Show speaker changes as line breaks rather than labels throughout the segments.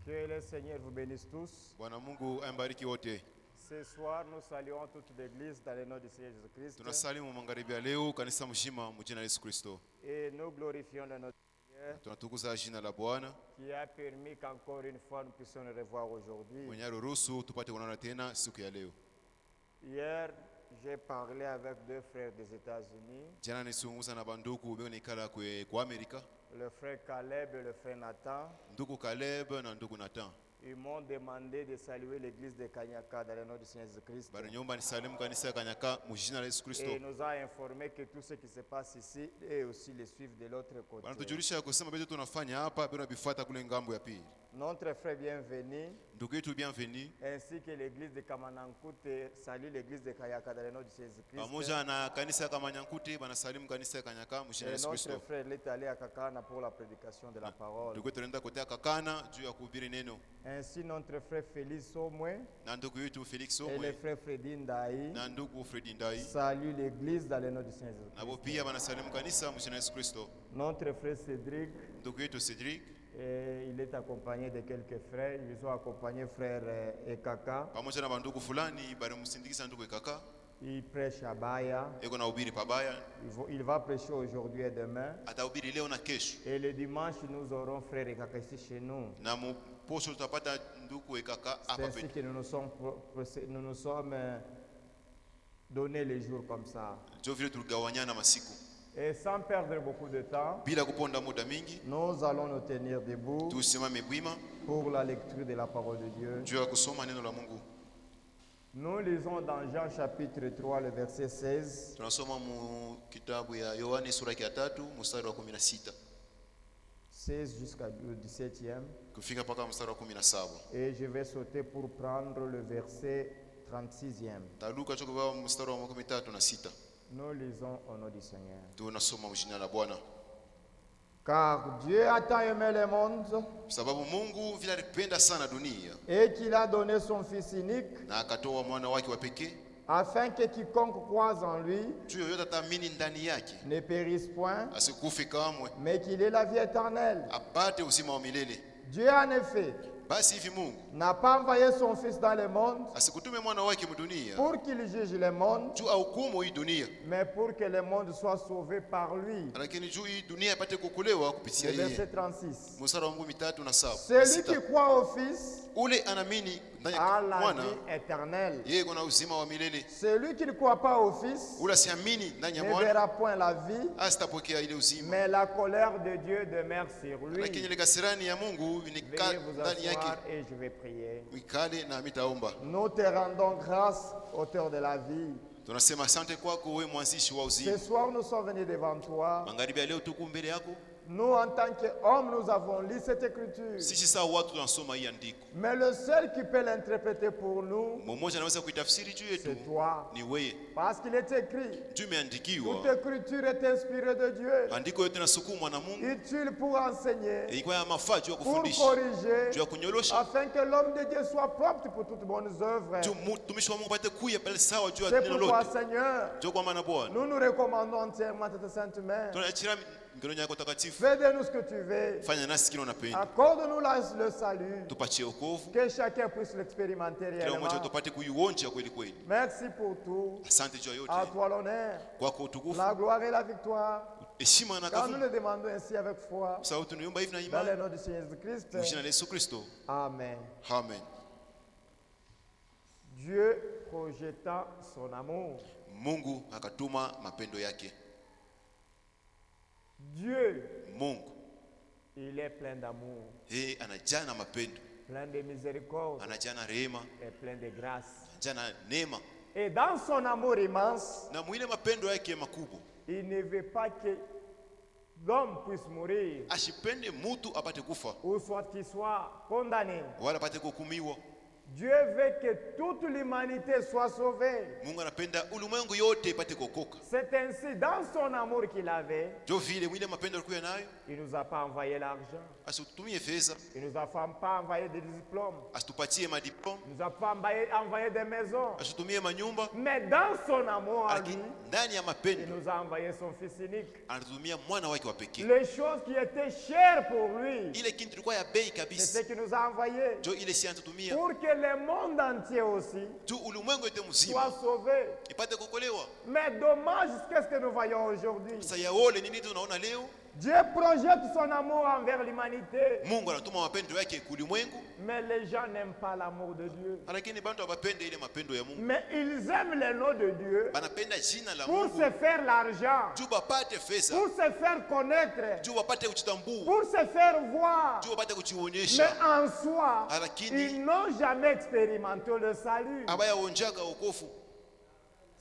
Que le Seigneur vous bénisse tous.
Bwana Mungu ambariki wote.
Ce soir, nous saluons toute l'Église dans le nom du Seigneur Jésus-Christ.
Tunasalimu magharibi ya leo kanisa mzima mjina la Yesu Kristo.
Et nous glorifions le nom du Seigneur
Tunatukuza jina la Bwana
qui a permis qu'encore une fois nous puissions nous revoir aujourd'hui.
mwenye aruhusu tupate kuonana tena siku ya leo.
Hier, j'ai parlé avec deux frères des États-Unis,
Jana nisungumza na banduku beonikala kwa Amerika,
le frère Caleb et le frère Nathan.
ndugu Caleb na ndugu Nathan.
Ils m'ont demandé de saluer l'église de Kanyaka dans le nom du Seigneur Jésus-Christ.
Bari nyomba nisalimu kanisa ya Kanyaka mjina la Yesu Kristo.
Et il nous a informé que tout ce qui se passe ici et aussi les suivre de l'autre côté.
Bana tujulisha kusema beto tunafanya hapa bado bifuata kule ngambo ya pili.
Notre frère bienvenu,
Ndugu yetu bienvenue
ainsi que l'église de Kamanankute salue l'église de Kayaka dans le nom du Seigneur Jésus-Christ.
pamoja na kanisa ya Kamanyankuti banasalimu kanisa ya Kanyaka mjina la
Et
Yesu
notre
Kristo.
frère est allé à Kakana pour la prédication de la parole.
Ndugu yetu anaenda kotea Kakana juu ya kuhubiri neno.
Ainsi notre frère Félix Omwe
Na ndugu yetu Felix
et le
Omwe
frère Freddy Ndaï
na ndugu Fredi Ndai
salue l'église dans le nom du Seigneur
nabo
Jésus-Christ.
pia banasalimu kanisa mjina la Yesu Kristo.
Notre frère Cédric,
Ndugu yetu Cedric
et il est accompagné de quelques frères. Ils ont accompagné frère Ekaka.
pamoja na bandugu fulani balimsindikiza ndugu Kaka
Il prêche à Baya.
eko na hubiri pabaya,
Il va prêcher aujourd'hui et demain.
atahubiri leo na kesho,
Et le dimanche, nous aurons frère Ekaka ici chez nous.
na posho tutapata ndugu Kaka
C'est
hapa
ainsi
petu.
que nous nous sommes donné les jours comme ça.
Ndio vile tuligawanyana masiku
Et sans perdre beaucoup de temps,
bila kuponda muda mingi,
nous allons nous tenir debout
tusimame bwima
pour la lecture de la parole de Dieu.
juu ya kusoma neno la Mungu.
Nous lisons dans Jean chapitre 3, le verset 16.
Tunasoma mu kitabu ya Yohane sura ya 3 mstari wa 16
16 jusqu'au 17e.
kufika mpaka mstari wa 17.
Et je vais sauter pour prendre le verset 36e.
Taluka chokuwa mstari wa 36.
Nous lisons au nom du Seigneur.
Tunasoma jina la Bwana.
Car Dieu a tant aimé le monde
Sababu Mungu vile alipenda sana dunia
et qu'il a donné son Fils unique
na akatoa mwana wake wa pekee
afin que quiconque croise en lui
juu yoyote ataamini ndani yake
ne périsse point,
asikufe kamwe,
mais qu'il ait la vie éternelle.
apate uzima wa milele.
Dieu en effet
Basi hivi Mungu
n'a pas envoyé son Fils dans le monde
asikutume mwana wake mdunia
pour qu'il juge le monde,
juu ahukumu hii dunia,
mais pour que le monde soit sauvé par lui.
lakini juu hii dunia ipate kuokolewa kupitia
Le
yeye.
verset 36.
Mstari wa 37.
Celui qui croit au Fils
Ule anaamini ndani
a
ya
la
mwana
vie éternelle.
yeye kuna uzima wa milele.
Celui qui ne croit pas au Fils
Ule asiamini ndani ya
ne
mwana
verra point la vie,
asitapokea ile uzima,
mais la colère de Dieu demeure sur
lakini
lui.
ile kasirani ya Mungu
Veuillez
inikaa
vous
ndani yake.
asseoir et je vais prier.
Mikale na mitaomba.
Nous te rendons grâce, auteur de la vie.
Tunasema asante kwako wewe mwanzishi wa
Ce
uzima.
soir, nous sommes venus devant toi.
Magharibi ya leo tuko mbele yako.
Nous, en tant qu'hommes, nous avons lu cette écriture.
Sisi saa watu tunasoma hii andiko.
Mais le seul qui peut l'interpréter pour nous,
Mmoja anaweza kuitafsiri juu yetu
c'est toi.
ni wewe.
Parce qu'il est écrit,
Juu imeandikiwa.
toute écriture est inspirée de Dieu,
Andiko yote nasukumwa na Mungu.
utile pour enseigner,
Ilikuwa ya mafaa juu ya
pour
kufundisha,
corriger,
juu ya kunyolosha,
afin que l'homme de Dieu soit propre pour toutes bonnes œuvres.
juu mtumishi wa Mungu apate kuya pale sawa juu ya
C'est
neno
pourquoi,
lote.
Seigneur,
Juu kwa maana Bwana,
nous nous recommandons entièrement à tes saintes mains.
tunaachia mikono yako takatifu.
Fais de nous ce que tu veux.
Fanya nasi kile unapenda.
Accorde-nous le salut.
Tupatie wokovu.
Que chacun puisse l'expérimenter
Kila
réellement.
mmoja tupate kuionja kweli kweli.
Merci pour tout.
Asante juu ya yote.
À toi l'honneur,
Kwako utukufu,
la gloire et la victoire.
heshima na
Car nous
kavu.
le demandons ainsi avec foi.
Sababu tunaomba hivi na
Dans le
imani.
nom du Seigneur Jésus-Christ.
Mjina la Yesu Kristo.
Amen.
Amen.
Dieu projetant son amour.
Mungu akatuma mapendo yake.
Dieu,
Mungu
il est plein d'amour,
yeye anajaa na mapendo,
plein de miséricorde
anajaa na rehema,
et plein de grâce.
anajaa na neema,
Et dans son amour immense,
na mwile mapendo yake makubwa
il ne veut pas que l'homme puisse mourir
ashipende mutu apate kufa
ou soit qu'il soit condamné,
wala apate kuhukumiwa,
Dieu veut que toute l'humanité soit sauvée.
Mungu anapenda ulimwengu yote ipate kuokoka.
C'est ainsi, dans son amour qu'il avait,
Ndio vile mwile mapendo alikuwa nayo,
il nous a pas envoyé l'argent.
asitutumie fedha,
Il nous a pas envoyé des diplômes.
asitupatie madiploma,
Il nous a pas envoyé des maisons.
asitutumie manyumba,
Mais dans son amour à lui,
lakini ndani ya
il
mapendo
nous a envoyé son Fils unique.
anatutumia mwana wake wa pekee.
Les choses qui étaient chères pour lui,
Ile kitu ilikuwa ya bei
c'est
kabisa,
ce qu'il nous a envoyé.
ndio ile si anatutumia
Pour que le monde entier aussi
tu ulimwengu yote
soit
mzima
sauvé.
ipate kuokolewa.
Mais dommage, qu'est-ce que nous voyons aujourd'hui?
Sasa yaole nini tunaona leo?
Dieu projette son amour envers l'humanité.
Mungu anatuma mapendo yake kulimwengu,
Mais les gens n'aiment pas l'amour de Dieu.
lakini bantu abapende ile mapendo ya Mungu.
Mais ils aiment le nom de Dieu
Banapenda jina la
pour
Mungu
se faire l'argent,
juu bapate fedha,
pour se faire connaître,
juu wapate kujitambua,
pour se faire voir.
juu wapate
Mais
kujionyesha,
en soi,
lakini
ils n'ont jamais expérimenté le salut.
abayaonjaka wokovu.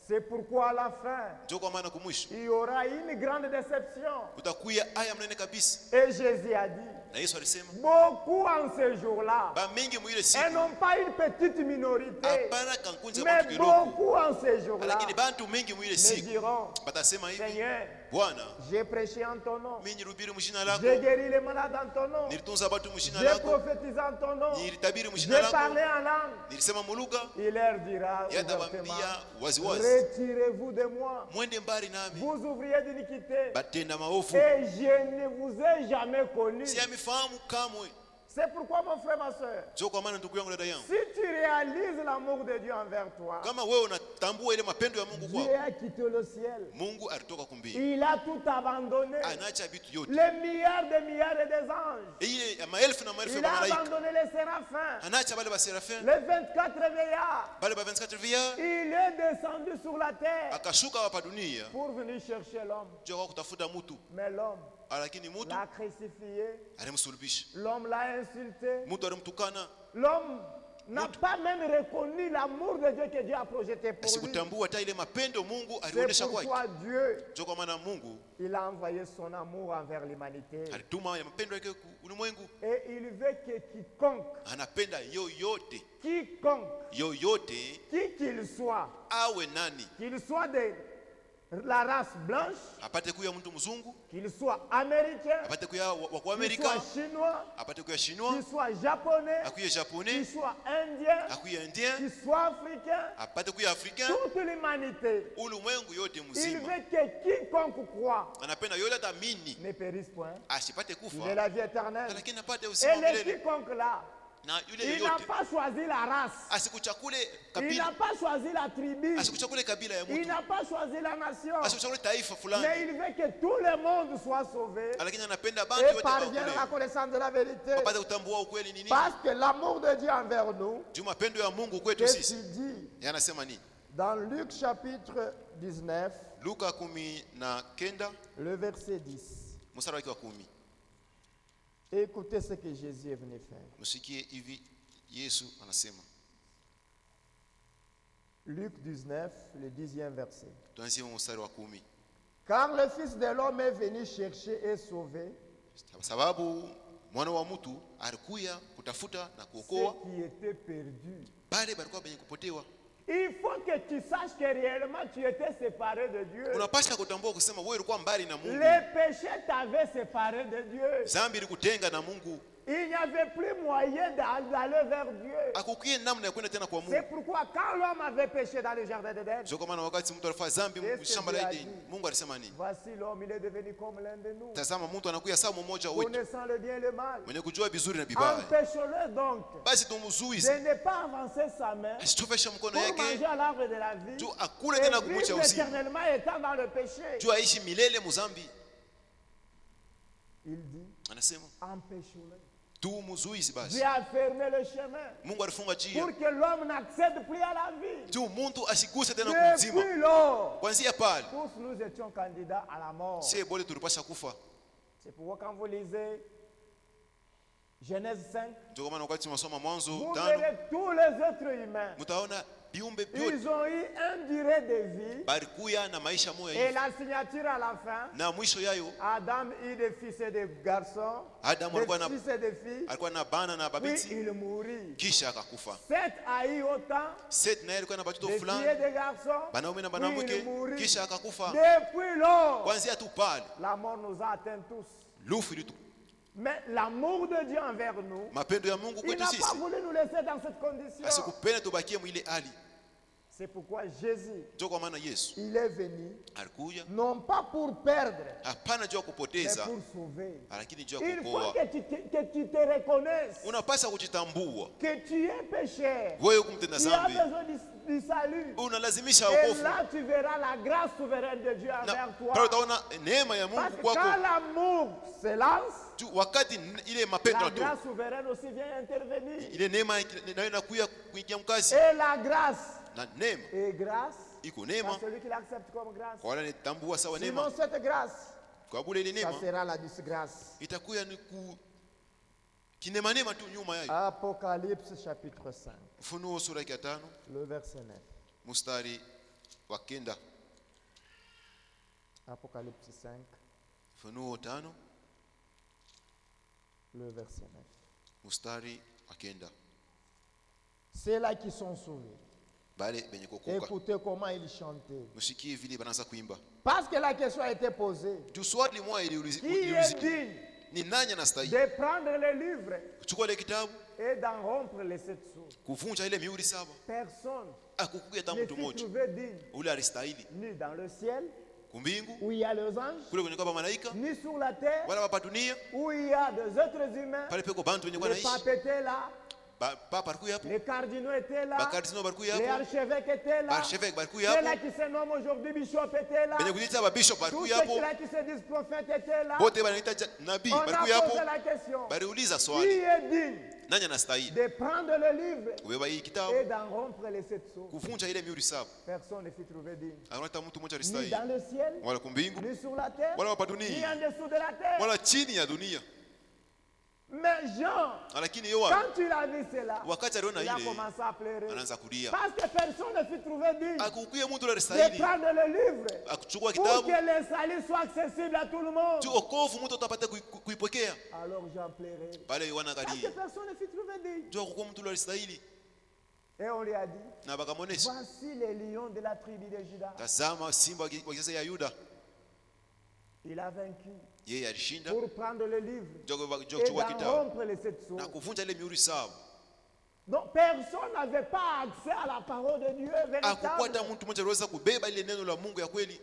C'est pourquoi à la fin,
Ndio kwa maana kumwisho
il y aura une grande déception.
utakuya aya mnene kabisa,
Et Jésus a dit,
na Yesu alisema
beaucoup en ce jour-là,
ba mingi mwile
et
siku
non pas une petite minorité,
hapana kankunzi ya
mais
bantu kidogo,
beaucoup en ce jour-là,
lakini bantu mingi mwile
me
siku
diront,
batasema hivi,
Seigneur,
Bwana,
j'ai prêché en ton nom,
mimi nilihubiri mjina lako,
j'ai guéri les malades en ton nom,
nilitunza watu mjina
j'ai
lako,
prophétisé en ton nom,
nilitabiri
j'ai
mjina
parlé
lako,
en langue.
nilisema mulugha.
Il leur dira
Yatawaambia
ouvertement,
waziwazi,
retirez-vous de moi,
mwende mbali nami,
vous ouvriez d'iniquité,
batenda maovu,
et je ne vous ai jamais connu.
siamifahamu kamwe.
C'est pourquoi mon frère, ma soeur,
Ndio kwa maana ndugu yangu, dada yangu,
si tu réalises l'amour de Dieu envers toi,
kama wewe unatambua ile mapendo ya Mungu
Dieu
kwako,
a quitté le ciel.
Mungu alitoka kumbingu,
Il a tout abandonné.
anaacha vitu yote,
Les milliards et des anges.
ile ya maelfu na maelfu ya
Il a
malaika,
abandonné les séraphins.
anaacha bale ba serafin,
Les 24 veillards.
bale ba 24 via,
Il est descendu sur la terre
akashuka hapa dunia
pour venir chercher l'homme.
ndio kwa kutafuta mtu,
Mais l'homme
lakini mtu
l'a crucifié.
alimsulubisha,
L'homme l'a insulté.
mtu alimtukana,
L'homme n'a pas même reconnu l'amour de Dieu que Dieu a projeté pour lui.
asikutambua hata ile mapendo Mungu
C'est
alionyesha kwake.
pourquoi Dieu,
Ndio kwa maana Mungu
il a envoyé son amour envers l'humanité.
alituma ya mapendo yake ulimwengu,
Et il veut que quiconque,
anapenda yoyote
qui qu'il soit,
awe nani,
qu'il soit de la race blanche,
apate kuya mtu mzungu,
qu'il soit américain,
apate kuya wa
qu'il
Amerika,
soit chinois,
apate kuya chinois,
qu'il soit japonais,
akuye
qu'il
japonais,
soit indien,
akuye indien,
qu'il soit africain,
apate kuya africain,
toute l'humanité.
ulimwengu yote
Il
mzima
veut que quiconque croit
anapenda yote atamini
ne périsse point.
asipate
Il est
kufa,
la vie éternelle.
lakini apate
Et
uzima
le
milele.
quiconque là,
Na yule
il n'a
yoyote
pas choisi la race,
asikuchakule
il n'a
kabila,
pas choisi la tribu,
asikuchakule kabila ya
il
mtu,
n'a pas choisi la nation,
asikuchakule taifa
mais
fulani,
il veut que tout le monde soit sauvé
lakini anapenda bantu
et
wote
parvienne à la
waokolewe,
connaissance de la vérité.
wapate kutambua ukweli ni nini.
Parce que l'amour de Dieu envers nous,
Juu mapendo ya Mungu kwetu
qu'est-ce
sisi
qu'il dit
yanasema nini?
dans Luc chapitre 19,
Luka 19
le verset 10.
mstari wake wa 10.
Écoutez ce que Jésus est venu faire.
Msikie hivi Yesu anasema.
Luc 19, le 10e verset.
Tuanzie mstari wa 10.
Car le Fils de l'homme est venu chercher et sauver
Sababu mwana wa mtu alikuya kutafuta na kuokoa
ceux qui étaient perdus.
bale balikuwa benye kupotewa.
Il faut que tu saches que réellement tu étais séparé de Dieu.
Unapasha kutambua kusema wewe ulikuwa mbali na Mungu.
Les péchés t'avaient séparé de Dieu.
Dhambi ilikutenga na Mungu.
Il n'y avait plus moyen d'aller vers Dieu.
Akukie namna ya kwenda tena kwa
C'est
Mungu.
pourquoi quand l'homme avait péché dans le jardin d'Éden,
Sio kama wakati mtu alifanya dhambi shamba la Edeni, Mungu alisema nini?
voici l'homme, il est devenu comme l'un de nous,
Tazama mtu anakuya sawa mmoja wetu,
connaissant le bien et le mal.
mwenye kujua vizuri na vibaya.
Empêche-le donc
Basi
de
tumuzuize,
ne pas avancer sa main
asitufeshe mkono
pour
yake,
manger à l'arbre de la vie
juu akule tena
et
kumucha
vivre
uzima,
éternellement étant dans le péché.
juu aishi milele muzambi.
Il dit,
Anasema
empêche-le.
tumuzuize basi.
Dieu a fermé le chemin
Mungu alifunga njia
pour que l'homme n'accède plus à la vie.
juu mtu asiguse tena
Depuis
kumzima.
lors,
Kwanzia pale
tous nous étions candidats à la mort.
sie bole tulipasha kufa.
C'est pourquoi quand vous lisez Genèse 5.
Ndio kwa maana wakati tunasoma Mwanzo
Vous
5
verrez tous les êtres humains.
mtaona viumbe vyote
Ils ont eu un durée de vie.
barikuya na maisha moya
Et
hivi
la signature à la fin.
na mwisho yayo
Adam eut des fils et des garçons.
Adam
Des
alikuwa na
fils et des filles.
alikuwa na bana na
Puis
babiti
il mourut.
kisha akakufa.
Seth a eu autant
Seth naye alikuwa na batoto
de filles et
fulani
de garçons.
banaume na
Puis
banamke
il mourut.
kisha akakufa.
Depuis lors,
Kwanzia tu pale
la mort nous a atteints tous.
lufu ilitu
Mais l'amour de Dieu envers nous,
mapendo ya Mungu
il
kwetu
n'a pas
sisi
voulu nous laisser dans cette condition.
asikupenda tubakie mwile hali.
C'est pourquoi Jésus,
Ndio kwa maana Yesu
il est venu,
alikuja
non pas pour perdre,
hapana juu ya
mais
kupoteza,
pour sauver.
lakini juu ya
Il faut
kuokoa.
que tu te reconnaisses
Unapasa kujitambua
que tu es pécheur.
wewe kumtenda
Tu as
dhambi,
besoin du salut.
unalazimisha
Et
wokovu,
là, tu verras la grâce souveraine de Dieu
na
envers
pale
toi.
utaona neema ya
Parce
Mungu
que
kwako.
quand l'amour se lance,
Juu wakati ile mapendo
la
tu
grâce souveraine aussi vient intervenir.
ile neema nayo inakuya kuingia mkazi,
Et la grâce
na neema
est grâce
iko
à
neema
celui qui l'accepte comme grâce.
kwa wale wanatambua sawa
Sinon,
neema,
cette grâce,
kwa bure ile
ça
neema
sera la disgrâce.
itakuya ni kinema neema tu nyuma yayo.
Apocalypse chapitre 5,
Ufunuo sura ya 5
le verset 9.
mstari wa 9.
Apocalypse 5,
Ufunuo 5
le verset 9.
mstari wa 9.
Ceux-là qui sont sauvés,
Bale benye kuokoka
écoutez comment ils chantaient.
msikie vile banaanza kuimba.
Parce que la question a été posée.
Juu swali moja
Qui est
iliulizwa,
digne
ni nani anastahili
de prendre le livre
kuchukua ile kitabu
et d'en rompre les 7 sceaux?
kuvunja ile mihuri 7?
Personne
Akukuya hata
ne
mtu
fut
mmoja
trouvé digne,
ule alistahili
ni dans le ciel,
kumbingu
où il y a les anges,
kule kwenye kwa malaika
ni sur la terre,
wala hapa dunia
où il y a des êtres humains.
pale peko bantu wenye kwa
Les papes
naishi
étaient là,
papa alikuwa hapo,
les cardinaux étaient là,
bakardinali balikuwa
les
hapo,
archevêques étaient là,
archevêque balikuwa
ceux-là
hapo,
qui se nomment aujourd'hui bishop étaient là,
benye kujiita ba bishop
tous
balikuwa hapo,
ceux-là qui se disent prophètes étaient là.
bote wanaita nabii
On a
balikuwa
posé
hapo.
la question,
Baliuliza
qui
swali,
est digne
nani anastahili
de prendre le livre
kubeba hii
et
kitabu
d'en rompre les 7 sceaux?
kuvunja ile mihuri 7?
Personne ne fut trouvé digne,
Hakuna hata mtu mmoja
ni
alistahili,
dans le ciel,
wala kumbingu
ni sur la terre,
wala hapa
ni
dunia
en dessous de la terre.
wala chini ya dunia.
Mais Jean,
Lakini Yohana
quand il a vu cela,
wakati aliona
il a
ile
commencé à pleurer.
anaanza kulia,
Parce que personne ne fut trouvé digne
akukuye mtu
de
alistahili
prendre le livre
akuchukua
pour
kitabu
que le salut soit accessible à tout le monde.
tu okovu mtu utapata kuipokea.
Alors Jean pleurait.
Pale Yohana
Parce que
akalia
personne ne fut trouvé digne.
juu akukuwa mtu alistahili,
Et on lui a dit,
na bakamonesha,
voici les lions de la tribu de Juda.
tazama simba wa kizazi ya Yuda,
Il a vaincu
yeye alishinda
pour prendre le livre
juu
et
kuchukua
d'en
kitabu
rompre les 7 sceaux.
na kuvunja ile mihuri 7.
Donc personne n'avait pas accès à la parole de Dieu
Akukuwa hata
véritable.
mtu mmoja aliweza kubeba ile neno la Mungu ya kweli.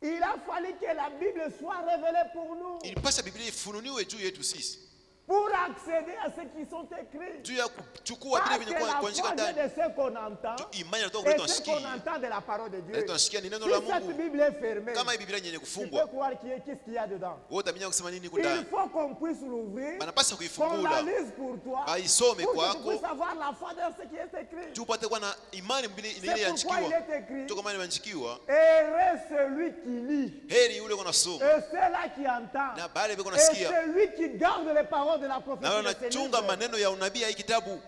Il a fallu que la Bible soit révélée pour nous,
Ilipasha Biblia ifununiwe juu yetu sisi,
pour accéder à ce qui sont écrits.
juu ya kuchukua
Parce
vile
que
vyenye
la
kuandika
foi vient
ndani.
de ce qu'on entend
Imani inatoka
et
kwetu
ce qu'on
tunasikia,
entend de la parole de Dieu.
na tunasikia ni neno
Si
la
cette
Mungu.
Bible est fermée,
Kama hii Biblia yenye
tu peux
kufungwa,
croire qu'est-ce qu'il y a dedans.
wewe utamenya kusema nini
Il
kundani?
faut qu'on puisse l'ouvrir,
Banapasa
qu'on la
kuifungula
lise pour toi,
baisome
pour que tu
kwako
puisses avoir la foi dans ce qui est écrit.
juu upate kuwa na imani mbili ile
C'est pourquoi il
yaandikiwa.
est écrit,
Toka maana imeandikiwa,
heureux celui qui lit,
heri yule unasoma
et celui qui entend,
na bale beko
et
nasikia
celui qui garde les paroles de la
na
prophétie de ce
wanachunga
livre.
maneno ya unabii ya hii kitabu.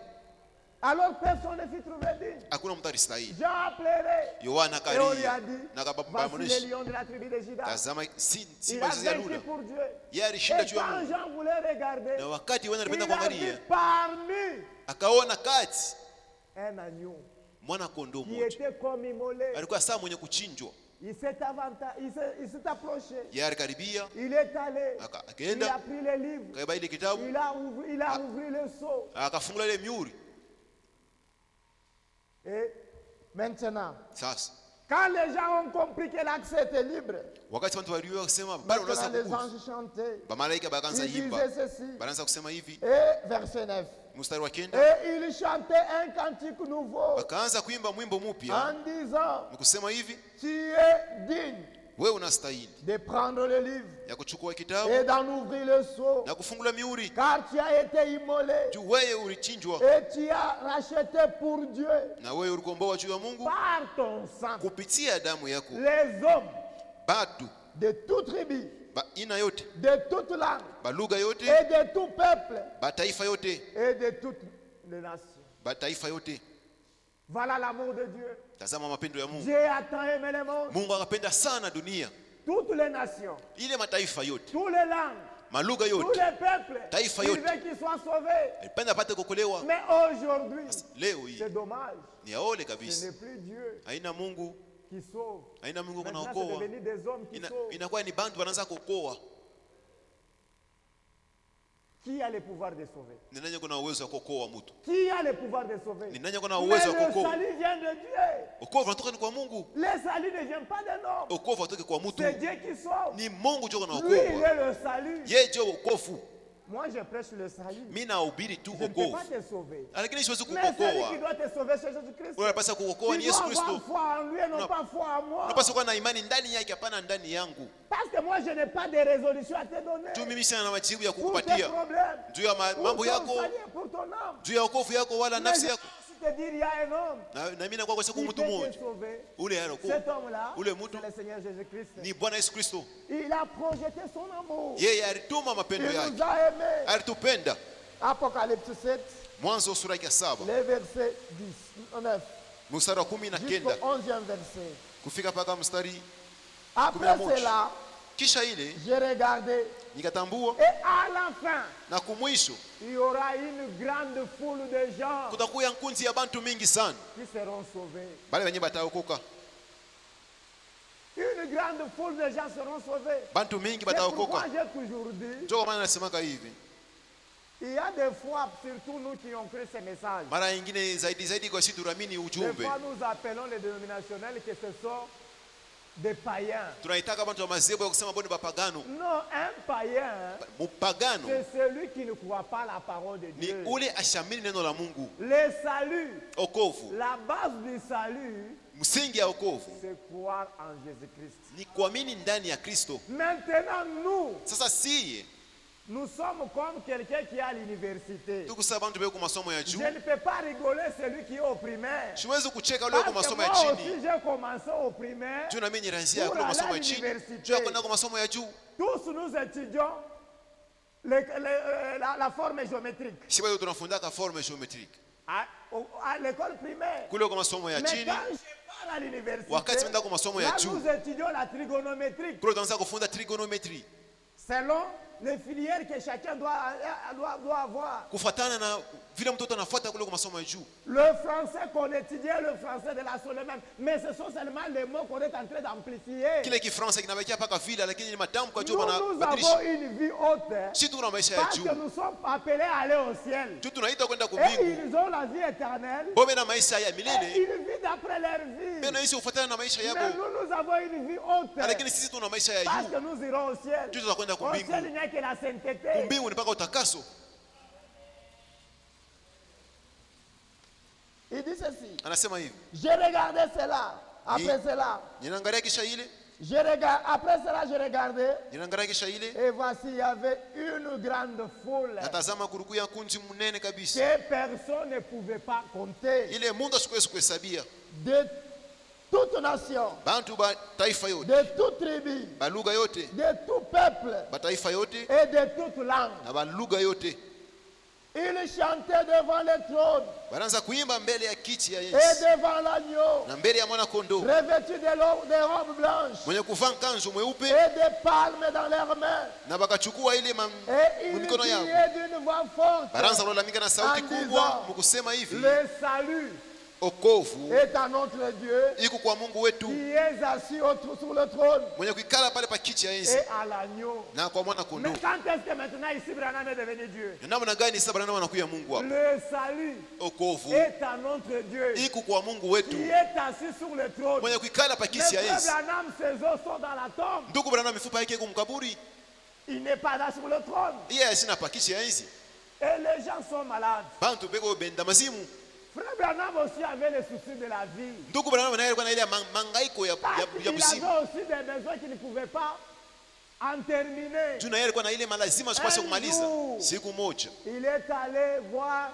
Alors personne ne fut trouvé digne.
Hakuna mtu alistahili.
Jean a pleuré.
Yohana
Et on lui
akalia
a dit,
na
voici les
akabamonesha,
lions de la tribu de Juda.
tazama
Il
simba
a
hizi ya
vaincu
Yuda.
pour Dieu.
Yeye
Et
alishinda juu ya
quand
Mungu,
Jean voulait regarder,
na wakati Yohana
il
alipenda
a vu
kuangalia
parmi
akaona kati
un agneau
mwana kondoo
qui
mmoja
était comme immolé.
alikuwa saa mwenye kuchinjwa.
Il s'est approché.
Yeye alikaribia
Il est allé. Il a
akaenda
pris les livres.
akaiba ile kitabu
Il a ouvert le seau.
akafungula ile mihuri.
Et maintenant,
Sasa
quand les gens ont compris que l'accès était libre,
wakati watu waliwa kusema bado
maintenant
unaweza
les
kukuza,
anges chantaient.
bamalaika bakaanza
Ils
imba,
disaient ceci.
banaanza kusema hivi,
Et verset 9.
mstari wa 9
Et ils chantaient un cantique nouveau
wakaanza kuimba mwimbo mpya
en disant,
nikusema hivi,
tu es digne
wewe unastahili
de prendre le livre
ya kuchukua kitabu
et d'en ouvrir le seau,
na kufungula mihuri,
car tu as été immolé
juu wewe ulichinjwa
et tu as racheté pour Dieu
na wewe ulikomboa juu ya Mungu
par ton sang
kupitia damu yako
les hommes
batu
de toute tribu,
baina yote,
de toute langue,
balugha yote,
et de tout peuple,
bataifa yote,
et de toutes les nations.
bataifa yote.
Voilà l'amour de Dieu.
Tazama mapendo ya Mungu.
Dieu a tant aimé le monde.
Mungu akapenda sana dunia,
Toutes les nations,
ile mataifa yote,
toutes les langues,
malugha
tous
yote,
les peuples.
Taifa
Il
yote.
veut qu'ils soient sauvés.
alipenda apate kuokolewa.
Mais aujourd'hui,
Leo hii
c'est dommage.
ni aole
Ce
kabisa,
n'est plus Dieu
haina Mungu,
qui sauve.
haina Mungu
Maintenant, c'est
kunaokoa,
devenu des hommes qui sauvent.
inakuwa ni bantu wanaanza kuokoa.
Qui a le pouvoir de sauver?
Ni nani kuna uwezo wa kuokoa mtu?
Qui a le pouvoir de sauver?
Ni nani kuna
Mais
uwezo wa
le
kuokoa?
salut vient de Dieu.
Wokovu unatoka ni kwa Mungu.
Le salut ne vient pas d'un homme.
Wokovu unatoka kwa mtu.
C'est Dieu qui sauve.
Ni Mungu ndio
Lui, il
anaokoa.
est le salut.
Yeye ndio wokovu.
Moi, je prêche le salut.
Mimi nahubiri tu
Je ne peux
wokovu,
pas te sauver.
lakini siwezi
Mais celui qui
kukuokoa.
doit te sauver, c'est Jésus-Christ.
Unapaswa kuokoa ni
Tu
Yesu
dois avoir
Kristo.
foi en lui et non
Una-
pas foi en moi.
Unapaswa kuwa na imani ndani yake, hapana ndani yangu.
Parce que moi, je n'ai pas de résolution à te donner.
Tu mimi sina na majibu ya
Pour tes
kukupatia
problèmes.
juu ya
Pour
mambo
ton
yako,
salut, pour ton âme.
juu ya wokovu yako wala
Mais
nafsi
je
yako.
peux te dire, il y a un homme
Na mimi nakuwa kwa siku
qui
mtu
peut te
mmoja
sauver.
ule aloko
Cet homme-là,
ule mtu
c'est le Seigneur Jésus-Christ.
ni Bwana Yesu Kristo.
Il a projeté son amour.
Yeye alituma
Il
mapendo
nous
yake,
a aimés.
alitupenda.
Apocalypse 7,
Mwanzo sura ya 7
les versets 9
mstari wa 10
jusqu'au 11e verset.
kufika mpaka mstari.
Après
11.
cela,
Kisha ile
j'ai regardé
nikatambua,
et à la fin,
na kumwisho
il y aura une grande foule de gens
kutakuya nkunzi ya bantu mingi sana
qui seront sauvés.
bale wenye bataokoka.
Une grande foule de gens seront sauvés.
Bantu mingi
C'est pourquoi
bataokoka.
j'ai toujours dit,
Ndio kwa maana nasemaka hivi,
il y a des fois, surtout nous qui ont cru ces messages,
mara nyingine zaidi kwa sisi turamini
des
ujumbe,
fois nous appelons les dénominationnels que ce sont des païens.
tunaitaka bantu wa mazebu ya kusema boni bapagano.
Non, un païen,
Mupagano
c'est celui qui ne croit pas la parole de
ni
Dieu.
ule ashamini neno la Mungu.
Le salut,
Okovu,
la base du salut,
msingi ya okovu
c'est croire en Jésus-Christ.
ni kuamini ndani ya Kristo.
Maintenant, nous,
Sasa siye
nous sommes comme quelqu'un qui est à l'université.
tukusaba bantu beko masomo ya
Je
juu,
ne peux pas rigoler celui qui est au primaire.
siwezi kucheka ule kwa
Parce que
masomo ya
moi
chini.
aussi, j'ai commencé au primaire.
Juu na mimi nilianzia
Pour
kule
aller
masomo
à
ya chini,
l'université.
juu ya kwenda kwa masomo ya juu.
Tous nous étudions la forme géométrique
Si bado tunafundaka forme geometrique
à l'école primaire.
kule kwa masomo ya
Mais
chini,
quand je pars à l'université,
wakati tunaenda kwa masomo ya
là
juu,
nous étudions la trigonométrie.
kule tunaanza kufunda trigonometry
Selon les filières que chacun doit avoir.
kufuatana na vile mtoto anafuata kule kwa masomo ya juu.
Le français qu'on étudiait, le français de la Solomon, mais ce sont seulement les mots qu'on est en train d'amplifier.
Kile Kifaransa kinabakia paka vile, lakini ni matamko juu
Nous avons
wanabadilisha.
une vie haute,
Si tuna maisha ya
parce
juu,
que nous sommes appelés à aller au ciel.
tu tunaita kwenda
Et
kumbingu.
ils ont la vie éternelle.
Bombe na maisha ya
Et
milele,
ils vivent après leur vie.
bena hisi ufuatana na maisha
Mais
yako.
nous avons une vie haute.
Lakini sisi tuna maisha ya
Parce
juu.
que nous irons au ciel.
Tu tutakwenda
Au ciel, il
kumbingu.
n'y a que la sainteté.
Kumbingu ni paka utakaso.
Il dit ceci.
Anasema hivi,
J'ai regardé cela. Après cela,
ninaangalia kisha ile,
après cela, je regardais.
ninaangalia kisha ile,
Et voici, il y avait une grande foule
natazama kurukuya kunzi mnene kabisa.
que personne ne pouvait pas compter.
Ile mundu asikuwezi kuhesabia.
De toute nation,
Bantu ba taifa yote,
de toute tribu,
ba lugha yote,
de tout peuple
ba taifa yote
et de toute langue.
na ba lugha yote
Ils chantaient devant le trône
wanaanza kuimba mbele ya kiti ya
et
Yesu
devant l'agneau,
na mbele ya mwana kondoo
revêtus de robes blanches
mwenye kuvaa kanzu mweupe,
et des palmes dans leurs mains.
na bakachukua ile
Et ils
mikono yao,
criaient d'une voix forte.
baraanza kulalamika na sauti
En
kubwa
disant,
mkusema hivi,
Le salut
okovu
est à notre Dieu
iko kwa Mungu wetu
qui est assis sur le trône
mwenye kuikala pale pa kiti ya enzi
et à l'agneau.
na kwa mwana
Mais
kondoo.
quand est-ce que maintenant ici Branham est devenu Dieu?
Na namna gani sasa bwana wanakuya Mungu hapo?
Le salut
Okovu
est à notre Dieu
iko kwa Mungu
qui
wetu
est assis sur le trône.
mwenye kuikala pa
Mais
kiti ya
frère
enzi.
Branham, ses os sont dans la tombe.
Ndugu bwana, mifupa yake iko mkaburi,
Il n'est pas là sur le trône.
yeye asina pa kiti ya enzi.
Et les gens sont malades.
Bantu beko benda mazimu.
Frère Branham aussi avait les soucis de la vie.
Ndugu bwana naye alikuwa na ile mangaiko ya
Parce qu'il avait
busimu.
aussi des besoins qu'il ne pouvait pas en terminer.
Juu na yeye alikuwa na ile malazima asipase kumaliza.
jour.
Siku moja
Il est allé voir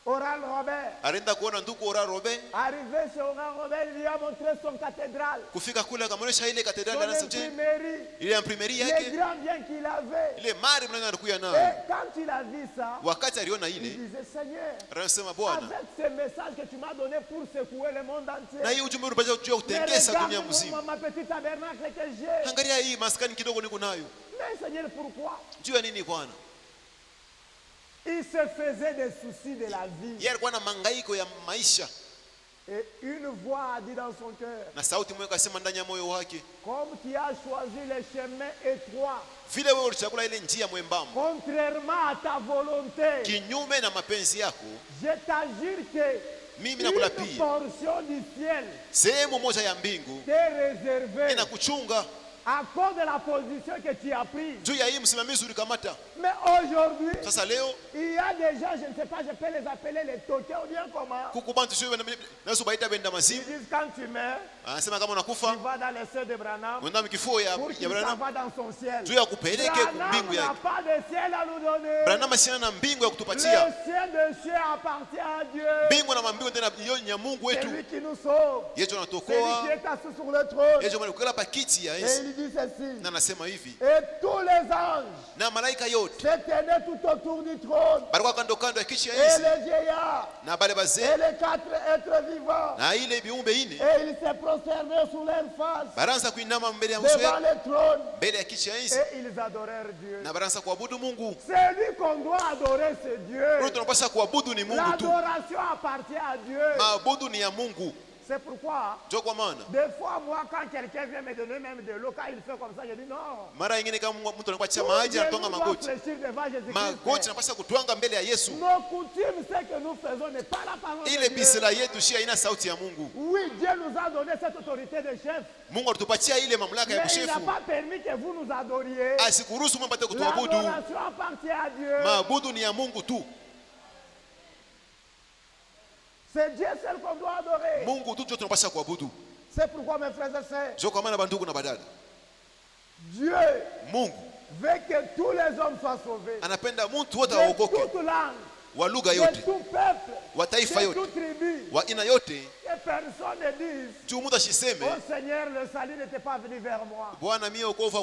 Oral Robert.
Alienda kuona ndugu Oral Robert.
Arrivé chez Oral Robert, il lui a montré son cathédrale.
Kufika kule akamwonyesha ile katedrali
Son
anasoje.
imprimerie.
Ile imprimerie
Les
yake.
grands biens qu'il avait.
Ile mali mnaona anakuja
Et
nayo.
quand il a vu ça,
Wakati aliona
il
ile,
disait, Seigneur,
anasema Bwana,
avec ce message que tu m'as donné pour secouer le monde entier,
na hii ujumbe unapatia juu ya
mais
kutekesa dunia
regarde
mzima.
ma petite tabernacle que j'ai.
Angalia hii maskani kidogo niko nayo.
Mais Seigneur, pourquoi?
Juu ya nini Bwana?
Il se faisait des soucis de la vie.
Yeye alikuwa na mangaiko ya maisha.
Et une voix a dit dans son cœur,
Na sauti moyo kasema ndani ya moyo wake,
comme tu as choisi les chemins étroits,
vile wewe ulichagua ile njia mwembamba
contrairement à ta volonté,
kinyume na mapenzi yako,
je t'assure que
mimi
une
nakulapia
portion du ciel
sehemu moja ya mbingu
t'est réservée
inakuchunga
à cause de la position que tu as prise.
juu ya hii msimamizi ulikamata.
Mais aujourd'hui,
Sasa leo
il y a des gens, je ne sais pas, je peux les appeler les toqués ou bien comment.
kukubantu sio na subaita benda
Ils
mazimu.
disent quand tu meurs,
Anasema kama
tu
unakufa
vas dans les cieux de Branham
unaenda mkifua ya
pour qu'il s'en
Branham
va dans son ciel.
juu ya kupeleke
Branham
mbingu
n'a
yake.
pas de ciel à nous donner.
Branham asiana na mbingu ya
Le
kutupatia.
ciel de cieux appartient à Dieu.
Mbingu na mambingu tena hiyo ni ya Mungu
C'est
wetu.
lui qui nous sauve.
Yeye
C'est lui qui
anatokoa.
est assis sur le trône.
Yeye mwenye pa kiti ya
Et
Yesu.
il dit ceci.
Na anasema hivi,
Et tous les anges
na malaika yote
se tenaient tout autour du trône.
balikuwa kando kando ya kiti ya
Et
Yesu
les vieillards
na bale
et
bazee
les 4 êtres vivants.
na ile viumbe ine
Et ils se prosternaient sur leur face
baranza kuinama mbele ya uso
devant
yake,
le trône.
mbele ya kiti ya Yesu
Et ils adorèrent Dieu.
na baranza kuabudu Mungu.
C'est lui qu'on doit adorer, c'est Dieu.
Kwa tunapaswa kuabudu ni Mungu tu.
L'adoration appartient à Dieu.
Maabudu ni ya Mungu.
C'est pourquoi,
Ndio kwa maana
des fois, moi, quand quelqu'un vient me donner même de l'eau, quand il fait comme ça, je dis non.
mara nyingine kama mtu anakupatia
Tout
maji
Dieu
anatonga
nous
magoti.
doit fléchir devant Jésus-Christ.
Magoti napaswa kutwanga mbele ya Yesu.
Nos coutumes, ce que nous faisons n'est pas la parole
Ile
de Dieu.
bisela yetu shia ina sauti ya Mungu.
Oui, Dieu nous a donné cette autorité de chef.
Mungu alitupatia ile mamlaka ya
Mais il n'a
kushefu.
pas permis que vous nous adoriez.
Asikuruhusu Mungu apate kutuabudu.
L'adoration appartient à Dieu.
Maabudu ni ya Mungu tu.
C'est Dieu seul qu'on doit adorer.
Mungu tu ndio tunapaswa kuabudu.
C'est pourquoi, mes frères et sœurs,
Ndio kwa maana bandugu na badada,
Dieu
Mungu
veut que tous les hommes soient sauvés.
anapenda mtu wote
De
waokoke,
toute langue,
wa lugha
de
yote,
tout peuple,
wa taifa
de
yote,
toute tribu.
wa aina yote.
Que personne ne dise,
Juu mtu asiseme
oh Seigneur, le salut n'était pas venu vers moi.
Bwana mimi wokovu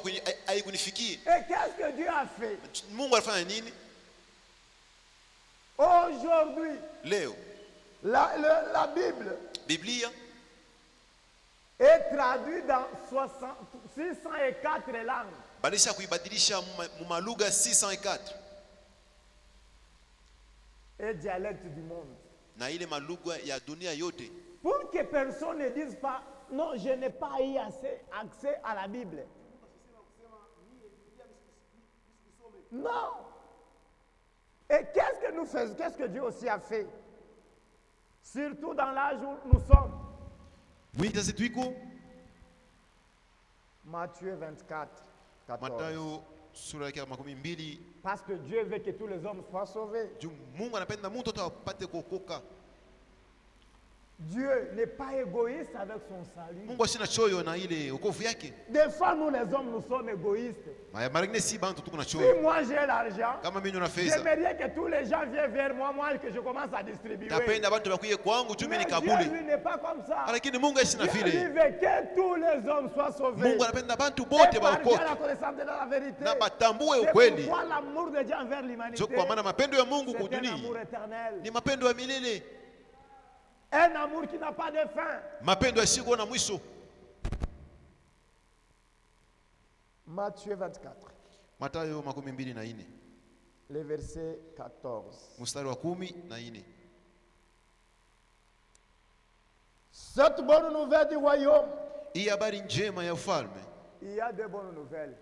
haikunifikie.
Et qu'est-ce que Dieu a fait?
Mungu alifanya nini?
Aujourd'hui,
Leo
la Bible
Biblia
est traduite dans 604 langues.
balisha kuibadilisha mu malugha 604
Et dialectes du monde.
na ile malugha ya dunia yote,
Pour que personne ne dise pas, non, je n'ai pas eu accès à la Bible. Non. Et qu'est-ce que nous faisons? Qu'est-ce que Dieu aussi a fait? Surtout dans l'âge où nous sommes.
mwita zetuiko.
Matthieu 24, 14.
Mathayo sura ya 12.
Parce que Dieu veut que tous les hommes soient sauvés.
Juu Mungu anapenda mtu wote apate kuokoka.
Dieu n'est pas égoïste avec son salut.
Mungu asina choyo na ile wokovu yake.
Des fois, nous les hommes, nous sommes égoïstes.
Mara nyingine si bantu tuko na
Si
choyo.
moi j'ai l'argent,
Kama mimi nina fedha,
j'aimerais que tous les gens viennent vers moi que je commence à distribuer.
napenda bantu bakuye kwangu juu mimi
Mais
nikabule.
Dieu, lui, n'est pas comme ça.
Lakini Mungu asina
Dieu, lui,
vile.
veut que tous les hommes soient sauvés.
Mungu anapenda bantu
Et
bote
parviennent à
baokoke
la connaissance de la vérité.
na batambue
C'est
ukweli.
pourquoi l'amour de Dieu envers l'humanité,
Sio kwa maana mapendo ya Mungu kwa
c'est un
dunia
amour éternel.
ni mapendo ya milele,
Un amour qui n'a pas de fin.
mapendo yasiyokuwa na mwisho.
Matthieu 24,
Mathayo 24
le verset 14.
mstari wa 14.
Cette bonne nouvelle du royaume,
Hii habari njema ya ufalme,
il y a deux bonnes nouvelles.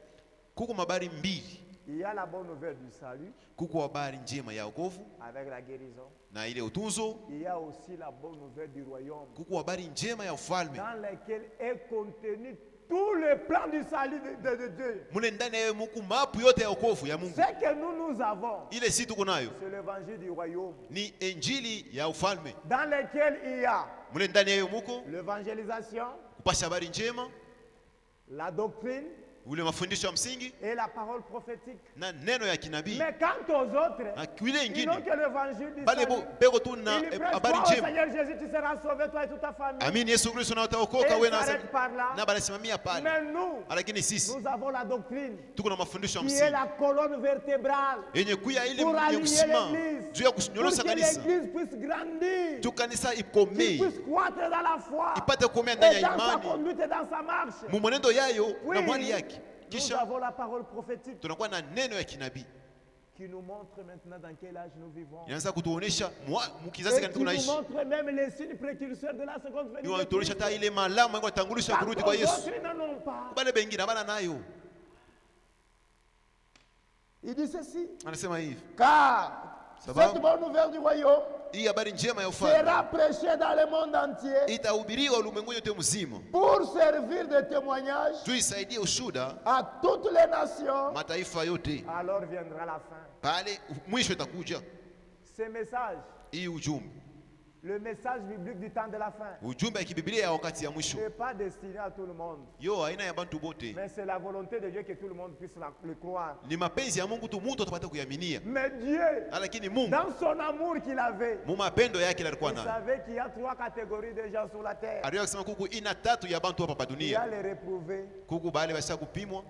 kuko habari mbili.
Il y a la bonne nouvelle du salut
Kuko habari njema ya wokovu
avec la guérison.
na ile utunzo.
Il y a aussi la bonne nouvelle du royaume
Kuko habari njema ya ufalme
dans laquelle est contenu tout le plan du salut de Dieu.
mule ndani ya Mungu, mapu yote ya wokovu ya Mungu.
Ce que nous avons,
Ile si tuko nayo
c'est l'évangile du royaume
ni injili ya ufalme,
dans lequel il y a
mule ndani ya muko
l'évangélisation,
kupasha habari njema,
la doctrine,
ule mafundisho ya msingi
et la parole prophétique.
na neno ya kinabii.
Mais quant aux autres,
Na kile
ils
ingine
n'ont que l'évangile du
bale
salut.
beko tu na
Ils prêchent
habari
pas au
njema.
Seigneur Jésus, tu seras sauvé, toi et toute ta famille.
Amini Yesu Kristo na
Et
utaokoka
ils
wewe na
s'arrêtent par là.
na banasimamia pale.
Mais nous,
Lakini sisi
nous avons la doctrine
tuko na mafundisho ya
qui est
msingi
la colonne vertébrale
yenye kuya ile
pour
ya
aligner
kusimama
l'église,
juu ya
pour
kunyolosha
que
kanisa,
l'église puisse grandir,
juu kanisa
qu'il
ikomee,
puisse croître dans la foi
ipate kukomea ndani
et
ya
dans sa
imani,
conduite et dans sa marche.
mumwenendo yayo
Oui,
na mwali yake.
nous
Kisha
avons la parole prophétique
tunakuwa na neno ya kinabii
qui nous montre maintenant dans quel âge nous vivons.
inaanza kutuonesha mkizazi
Et
gani
qui nous
tunaishi,
montre même les signes précurseurs de la seconde venue de
inatuonesha
Christ.
hata ile malama iko natangulisha
Quand
kurudi kwa
aux
Yesu.
autres n'en ont pas.
Bale bengine abana nayo.
Il dit ceci,
Anasema hivi,
car
Sababu-
cette bonne nouvelle du royaume
hii habari njema ya ufalme
sera prêchée dans le monde entier
itahubiriwa ulimwenguni yote mzima,
pour servir de témoignage
juu isaidie ushuda
à toutes les nations.
mataifa yote.
Alors viendra la fin.
Pale mwisho itakuja
Ce message,
hii ujumbe,
le message biblique du temps de la fin,
ujumbe ya kibiblia ya wakati ya mwisho.
n'est pas destiné à tout le monde.
Yo aina ya bantu bote,
Mais c'est la volonté de Dieu que tout le monde puisse le croire.
ni mapenzi ya Mungu tu mtu atapata kuyaminia,
Mais Dieu,
lakini Mungu
dans son amour qu'il avait,
mu mapendo yake alikuwa
il
nayo,
savait qu'il y a 3 catégories de gens sur la terre.
aliyo kusema kuku ina tatu ya bantu hapa pa
Il y a
dunia.
les réprouvés.
Kuku bale basa kupimwa,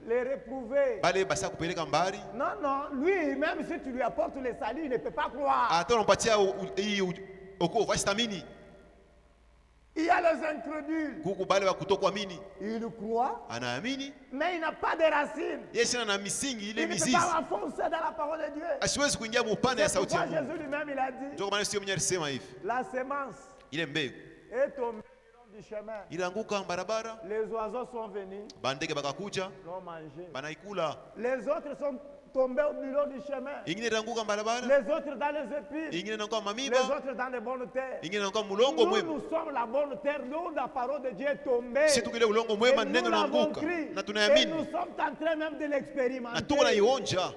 Les réprouvés.
bale basa kupeleka mbali,
Non, non, lui, même si tu lui apportes le salut, il ne peut pas croire.
hata unampatia hii okovu asitamini.
Il y a les incrédules.
Kuku bale wa kutokuamini,
Il croit,
anaamini
mais il n'a pas de racines.
yeye sina na misingi ile
Il ne peut
mizizi,
pas enfoncer dans la parole de Dieu.
asiwezi kuingia mupande ya
C'est
sauti
pourquoi
ya Mungu.
Jésus lui-même, il a dit,
Ndio kwa maana sio mwenye alisema hivi,
la sémence
ile mbegu
est tombée le long du chemin.
ilianguka barabara,
Les oiseaux sont venus,
bandege bakakuja
l'ont mangé.
banaikula,
Les autres sont tombés au long du chemin.
ingine ilianguka barabara,
Les autres dans les épines.
ingine inakuwa
Les
mamiba,
autres dans les bonnes terres.
ingine inakuwa mulongo
Nous,
mwema.
nous sommes la bonne terre, nous, la parole de Dieu est tombée.
Si tukile ulongo
Et
mwema,
nous
neno
l'avons
linaanguka
cru.
na
Et
tunaamini
nous sommes en train même de
na
l'expérimenter.
tuko naionja.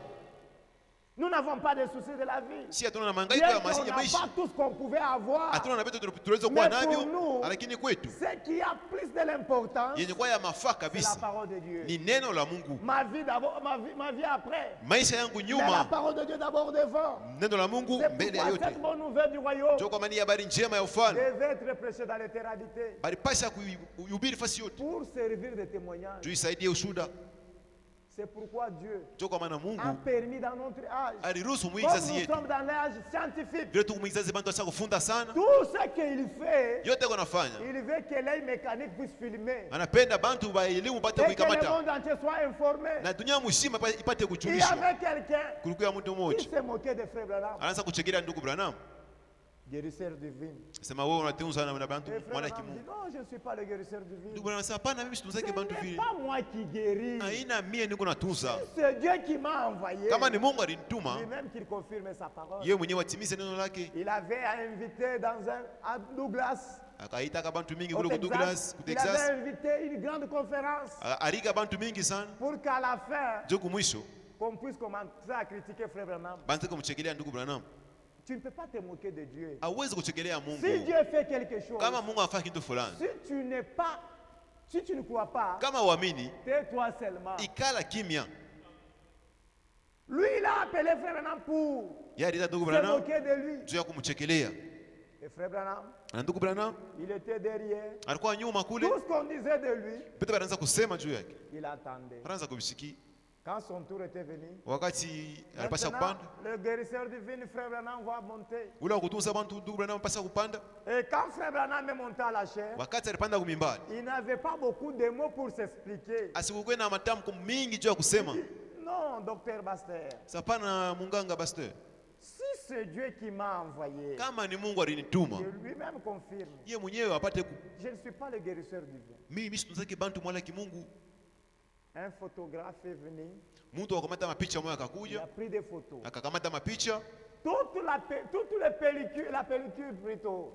Nous n'avons pas de soucis de la vie.
Si hatuna na
Bien
mahangaiko ya
qu'on
maisha
n'a
maisha,
pas tout ce qu'on pouvait avoir.
hatuna na vitu tunaweza kuwa
Mais pour
navyo,
nous,
lakini kwetu
ce qui a plus de l'importance,
yenye kwa ya mafaa
c'est la
kabisa
parole de Dieu.
ni neno la Mungu.
Ma vie d'abord, ma vie après.
Maisha yangu
Mais la
nyuma,
parole de Dieu d'abord devant.
neno la Mungu
C'est
mbele ya
pourquoi
yote.
cette bonne nouvelle du royaume
Ndio kwa maana hii habari njema ya ufalme
devait être prêchée dans l'éternité
balipasha kuihubiri fasi yote,
pour servir de témoignage.
juu isaidie ushuda.
C'est pourquoi Dieu
Ndio kwa maana
a
Mungu
permis dans notre âge,
aliruhusu
comme
mwizazi
nous
yetu
sommes dans l'âge scientifique,
vile tu mwizazi bantu asha kufunda sana,
tout ce qu'il fait,
yote kwa nafanya
il veut que l'œil mécanique puisse filmer.
anapenda bantu ba elimu pate
Et que le
kuikamata
monde entier soit informé.
na dunia mzima ipate
Il y
kujulishwa.
avait quelqu'un
Kulikuwa mtu
qui
mmoja
s'est moqué de Frère Branham,
anaanza kuchekelea ndugu Branham,
guérisseur divin.
sema wewe unatunza na bantu
Et Frère
mwana
Branham dit
kimungu.
non, je ne suis pas le guérisseur divin.
Ndugu Branham anasema hapana, mimi
Ce
situnzake bantu
n'est
vile,
pas moi qui guéris.
haina mie niko natunza.
C'est Dieu qui m'a envoyé.
Kama ni Mungu alinituma
Lui-même qu'il confirme sa parole.
yeye mwenyewe atimize neno lake.
Il avait invité à Douglas,
Akaita bantu mingi
au
kule ku
Texas.
Douglas, ku
Il avait
Texas,
invité une grande conférence
alika bantu mingi sana,
pour qu'à la fin,
ndio kumwisho
qu'on puisse commencer à critiquer Frère Branham.
banze kumchekelea ndugu Branham.
Tu ne peux pas te moquer de Dieu.
Hauwezi kuchekelea
Si
Mungu
Dieu fait quelque chose,
kama Mungu afanya kitu fulani.
si tu ne crois pas,
Kama uamini,
tais-toi seulement.
ikala kimya.
Lui, il a appelé Frère Branham pour
Yeye alita ndugu
se
Branham
moquer de lui.
juu ya kumchekelea,
Et Frère Branham,
na ndugu Branham
il était derrière.
alikuwa nyuma kule,
Tout ce qu'on disait de lui,
Petro anaanza kusema juu yake,
il attendait.
anaanza kumsikia.
Quand son tour était venu,
Wakati alipasha
maintenant,
kupanda
le guérisseur divin, Frère Branham, va monter.
ule wa kutunza bantu, ndugu Branham alipasha kupanda.
Et quand Frère Branham est monté à la chair,
Wakati alipanda kumimbali,
il n'avait pas beaucoup de mots pour s'expliquer.
asikuwe na matamko mingi juu ya kusema.
Non, docteur Baster,
Sapana munganga Pastor,
si c'est Dieu qui m'a envoyé,
kama ni Mungu alinituma,
je lui-même confirme,
yeye mwenyewe apate
je ne suis pas le guérisseur divin.
mimi situnzake bantu mwala kimungu.
Un photographe est venu,
Mtu akamata mapicha moja
il a
akakuja,
pris des photos.
akakamata mapicha,
Toute la pellicule plutôt,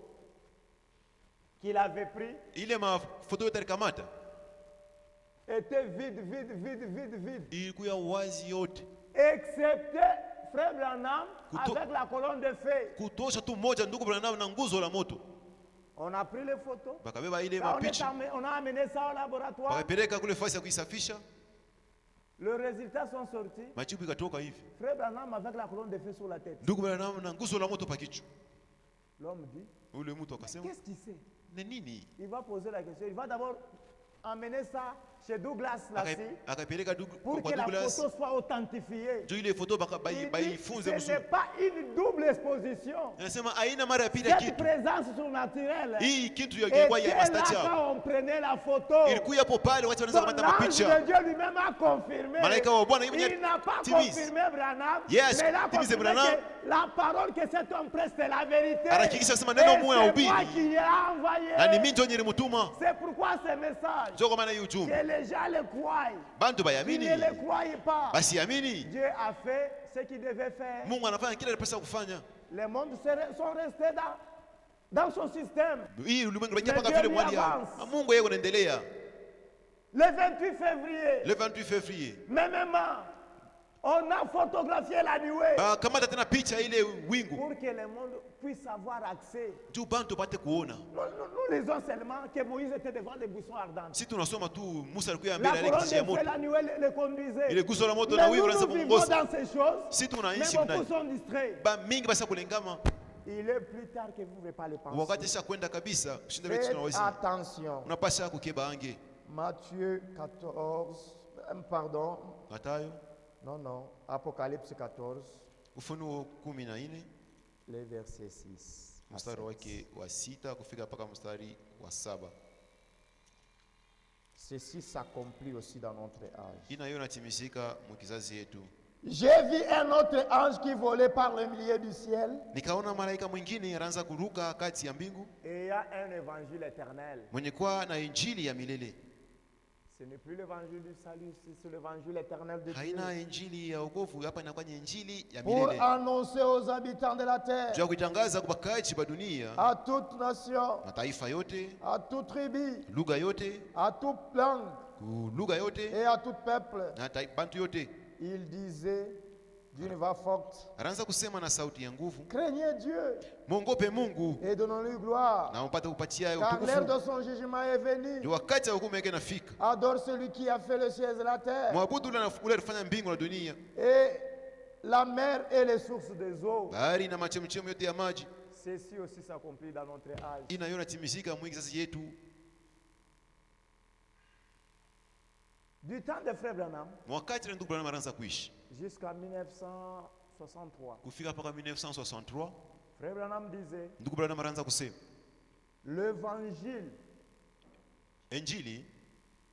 qu'il avait pris,
ile mafoto yote alikamata,
était vide.
ilikuwa wazi yote,
Excepté Frère Branham
Couteau.
avec la colonne de feu.
kutosha tu moja ndugu Branham na nguzo la moto.
On a pris les photos.
Bakabeba ile
Quand
mapicha,
on a amené ça au laboratoire.
bakapeleka kule fasi ya kuisafisha.
Le résultat sont sortis.
Majibu ikatoka hivi.
Frère Branham avec la colonne de feu sur la tête.
Ndugu Branham na nguzo la moto pa kichwa.
L'homme dit,
Ule mtu akasema,
qu'est-ce qu'il sait?
ni nini?
Il va poser la question. Il va d'abord emmener ça chez Douglas Lassie
Akapeleka
pour
kwa
que la
Douglas.
photo soit authentifiée.
Ndio ile photo
Il dit,
baifunze
ce n'est
mzuri.
pas une double exposition.
Anasema aina mara ya pili
Cette
kitu.
présence surnaturelle
Hii kitu ya
était
kwa ya
là
mastacha.
quand on prenait la photo.
Ilikuwa hapo pale watu wanaanza
Son
kupata
ange
mapicha.
de Dieu lui-même a confirmé.
Malaika wa Bwana
Il n'a pas
timize.
confirmé Branham,
Yes,
mais il a
timize
confirmé
Branham.
que la parole que cet homme prêche, c'est la vérité.
Anahakikisha sema
Et
neno
c'est
moja
moi
ubiri.
qui l'ai envoyé.
Na ni mimi ndio nilimtuma.
C'est pourquoi ce message,
Ndio kwa maana hii ujumbe.
que les gens le croient,
Bantu
qui
bayamini.
ne le croient pas.
Basi amini.
Dieu a fait ce qu'il devait faire.
Mungu anafanya kile alipaswa kufanya.
Les mondes sont restés dans son système.
Hii ulimwengu unajia
Mais
mpaka
Dieu
vile
lui
mwali yao.
avance.
Mungu yeye anaendelea.
Le 28 février,
Le 28 février.
mêmement, on a photographié la nuée
Kamata tena picha ile wingu.
pour que le monde puisse avoir accès.
Juu bantu pate kuona.
Nous lisons seulement que Moïse était devant des buissons ardents.
Si tunasoma tu Musa alikuwa
La
mbele ya
colonne
kiti ya
de feu,
moto.
la nuée le conduisait.
Ile guso la moto
Mais
na
nous,
wivu anaanza
nous vivons
kuongoza.
dans ces choses,
Si
mais
tunaishi
beaucoup
ndani.
sont distraits.
Ba mingi basi kulengama.
Il est plus tard que vous ne pouvez pas le penser.
Wakati sasa kwenda kabisa kushinda vitu
Faites
tunaweza.
attention.
Unapasha kukeba ange.
Matthieu 14, pardon,
Mathayo
non, Apocalypse 14,
Ufunuo 14
le verset 6. à
mstari
7.
wake wa 6 kufika mpaka mstari wa 7.
Ceci s'accomplit aussi dans notre âge.
Ina hiyo inatimizika mu kizazi yetu.
J'ai vu un autre ange qui volait par le milieu du ciel.
Nikaona malaika mwingine anaanza kuruka kati ya mbingu
Et il y a un évangile éternel.
mwenye kuwa na injili ya milele.
Ce n'est plus l'évangile du salut, c'est l'évangile éternel de Dieu.
Haina injili ya wokovu, hapa inakuwa ni injili ya
Pour
milele.
annoncer aux habitants de la terre,
Juu ya kuitangaza kwa wakaaji wa dunia,
à toute nation,
mataifa yote,
à toute tribu,
lugha yote,
à toute langue
lugha yote
et à tout peuple.
na bantu yote.
Il disait d'une voix forte,
Anaanza kusema na sauti ya nguvu,
craignez Dieu
muogope Mungu
et donnons-lui gloire,
na mpate kupatia
car l'heure
utukufu.
de son jugement est venue.
Juu wakati wa hukumu yake inafika.
Adore celui qui a fait le ciel et la terre,
Mwabudu ule alifanya mbingu na dunia,
et la mer et les sources des eaux.
bahari na machemchemi yote ya maji.
Ceci aussi s'accomplit dans notre âge.
Ina hiyo inatimizika mwingi kizazi yetu.
Du temps de Frère Branham
Wakati ndugu Branham anaanza kuishi
jusqu'à 1963,
kufika mpaka 1963,
Frère Branham disait,
ndugu Branham anaanza kusema
l'évangile
injili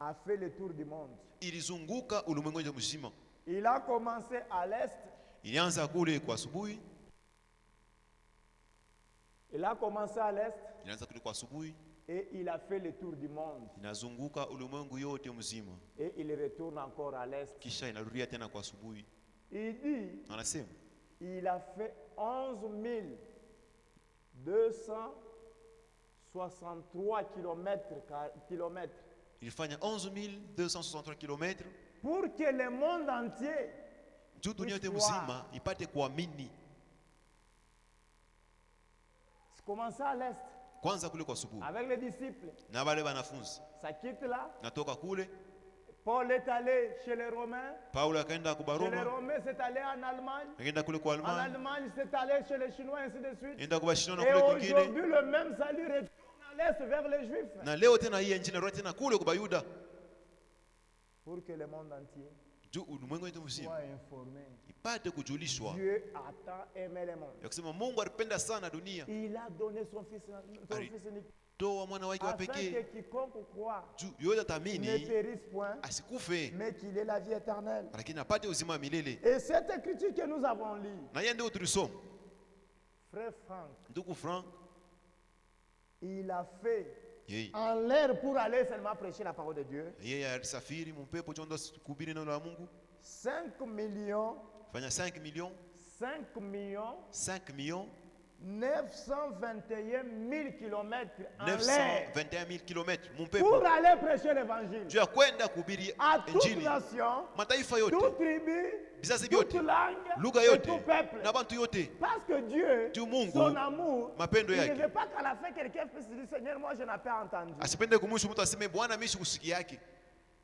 a fait le tour du monde.
ilizunguka ulimwengu mzima.
Il a commencé à l'est,
Ilianza kule kwa asubuhi,
il a commencé à l'est
ilianza kule kwa asubuhi,
et il a fait le tour du monde.
inazunguka ulimwengu yote mzima,
Et il retourne encore à l'est.
kisha inarudia tena kwa asubuhi.
Il dit,
Anasema
il a fait 11 263 kilomètres
ilifanya 11263 km
pour que le monde entier
juu dunia yote
puisse
mzima
croire.
ipate kuamini.
C'est commencé à l'est
Kwanza kule kwa asubuhi
avec les disciples.
na wale wanafunzi,
Ça quitte là.
natoka kule
Paul est allé chez les Romains.
Paulo akaenda kwa
Chez les
Roma,
Romains, c'est allé en Allemagne.
akaenda kule kwa
En
Almanya,
Allemagne, c'est allé chez les Chinois, ainsi de suite.
enda kwa Bashino na
Et
kule kwingine.
aujourd'hui, le même salut retourne à l'est vers les Juifs.
Na leo tena hii injili inarudi tena kule kwa Bayuda,
Pour que le monde entier
juu ulimwengu wote mzima
soit informé.
ipate kujulishwa
Dieu a tant aimé le monde.
ya kusema Mungu alipenda sana dunia,
Il a donné son fils unique,
toa mwana wake wa
afin que
pekee
quiconque croit
juu yote
ne
atamini
périsse point,
asikufe,
mais qu'il ait la vie éternelle.
lakini apate uzima wa milele.
Et cette écriture que nous avons lue,
Na yeye ndio tulisoma.
frère Franck,
Ndugu Frank
il a fait
yeye
en l'air pour aller seulement prêcher la parole de Dieu
alisafiri mpepo chondo kuhubiri neno la Mungu,
5 millions
fanya 5 millions
921 000 kilomètres en l'air
921 000 km
pour
mpepo
aller prêcher l'évangile
juu ya kwenda kuhubiri
à toute
injili
nation,
mataifa
toute
yote,
tribu,
vizazi
toute
vyote,
langue
lugha
et
yote
tout peuple.
na bantu yote.
Parce que Dieu,
Juu Mungu,
son amour,
mapendo
il ne
yake.
veut pas qu'à la fin quelqu'un puisse dire Seigneur, moi je n'ai pas entendu.
Asipende kumwisho mtu aseme Bwana mimi sikusikia yake.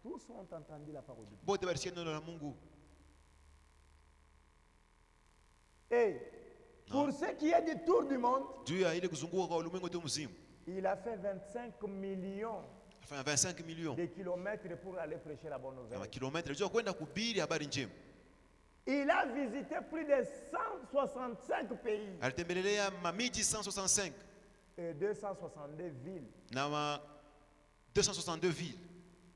Tous ont entendu la parole de Dieu.
bote balisikia neno la Mungu.
Et pour ce qui est du tour du monde,
Juu ya ile kuzunguka kwa ulimwengu wote mzima,
il a fait 25 millions
afanya 25 millions
de kilomètres pour aller prêcher la bonne
ya
nouvelle.
makilometre juu ya kwenda kuhubiri habari njema.
Il a visité plus de 165 pays
Alitembelelea mamiji 165
et 262 villes
na 262 villes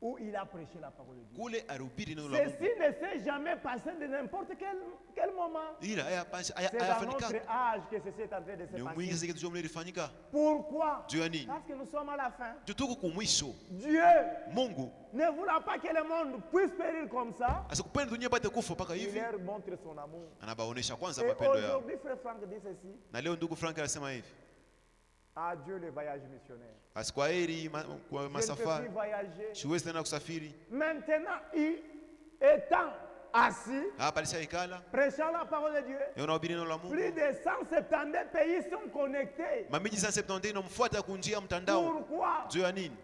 où il a prêché la parole de Dieu.
kule alihubiri neno la Mungu.
Ceci ne s'est jamais passé de n'importe quel moment.
Ila
C'est dans
hayafanyika
notre âge que ceci est en train de se
ni
passer.
mwingi kitu jomle ilifanyika
Pourquoi?
juu ya nini?
Parce que nous sommes à la fin.
Tuko kumwisho.
Dieu,
Mungu
ne voulant pas que le monde puisse périr comme ça,
asikupenda dunia ipate kufa mpaka
il
hivi,
leur montre son amour.
anabaonesha kwanza
Et
mapendo yao.
aujourd'hui, frère Franck dit ceci.
Na leo ndugu Frank anasema hivi,
Adieu le voyage missionnaire.
asikwaheri kwa
Je ne peux plus
masafari,
voyager.
siwezi tena kusafiri.
Maintenant, étant assis,
Hapa alishaikala
prêchant la parole de Dieu,
na unahubiri neno la Mungu.
plus de 172 pays sont connectés.
Mamiji 170 inamfuata kunjia mtandao.
Pourquoi?
Juu ya nini?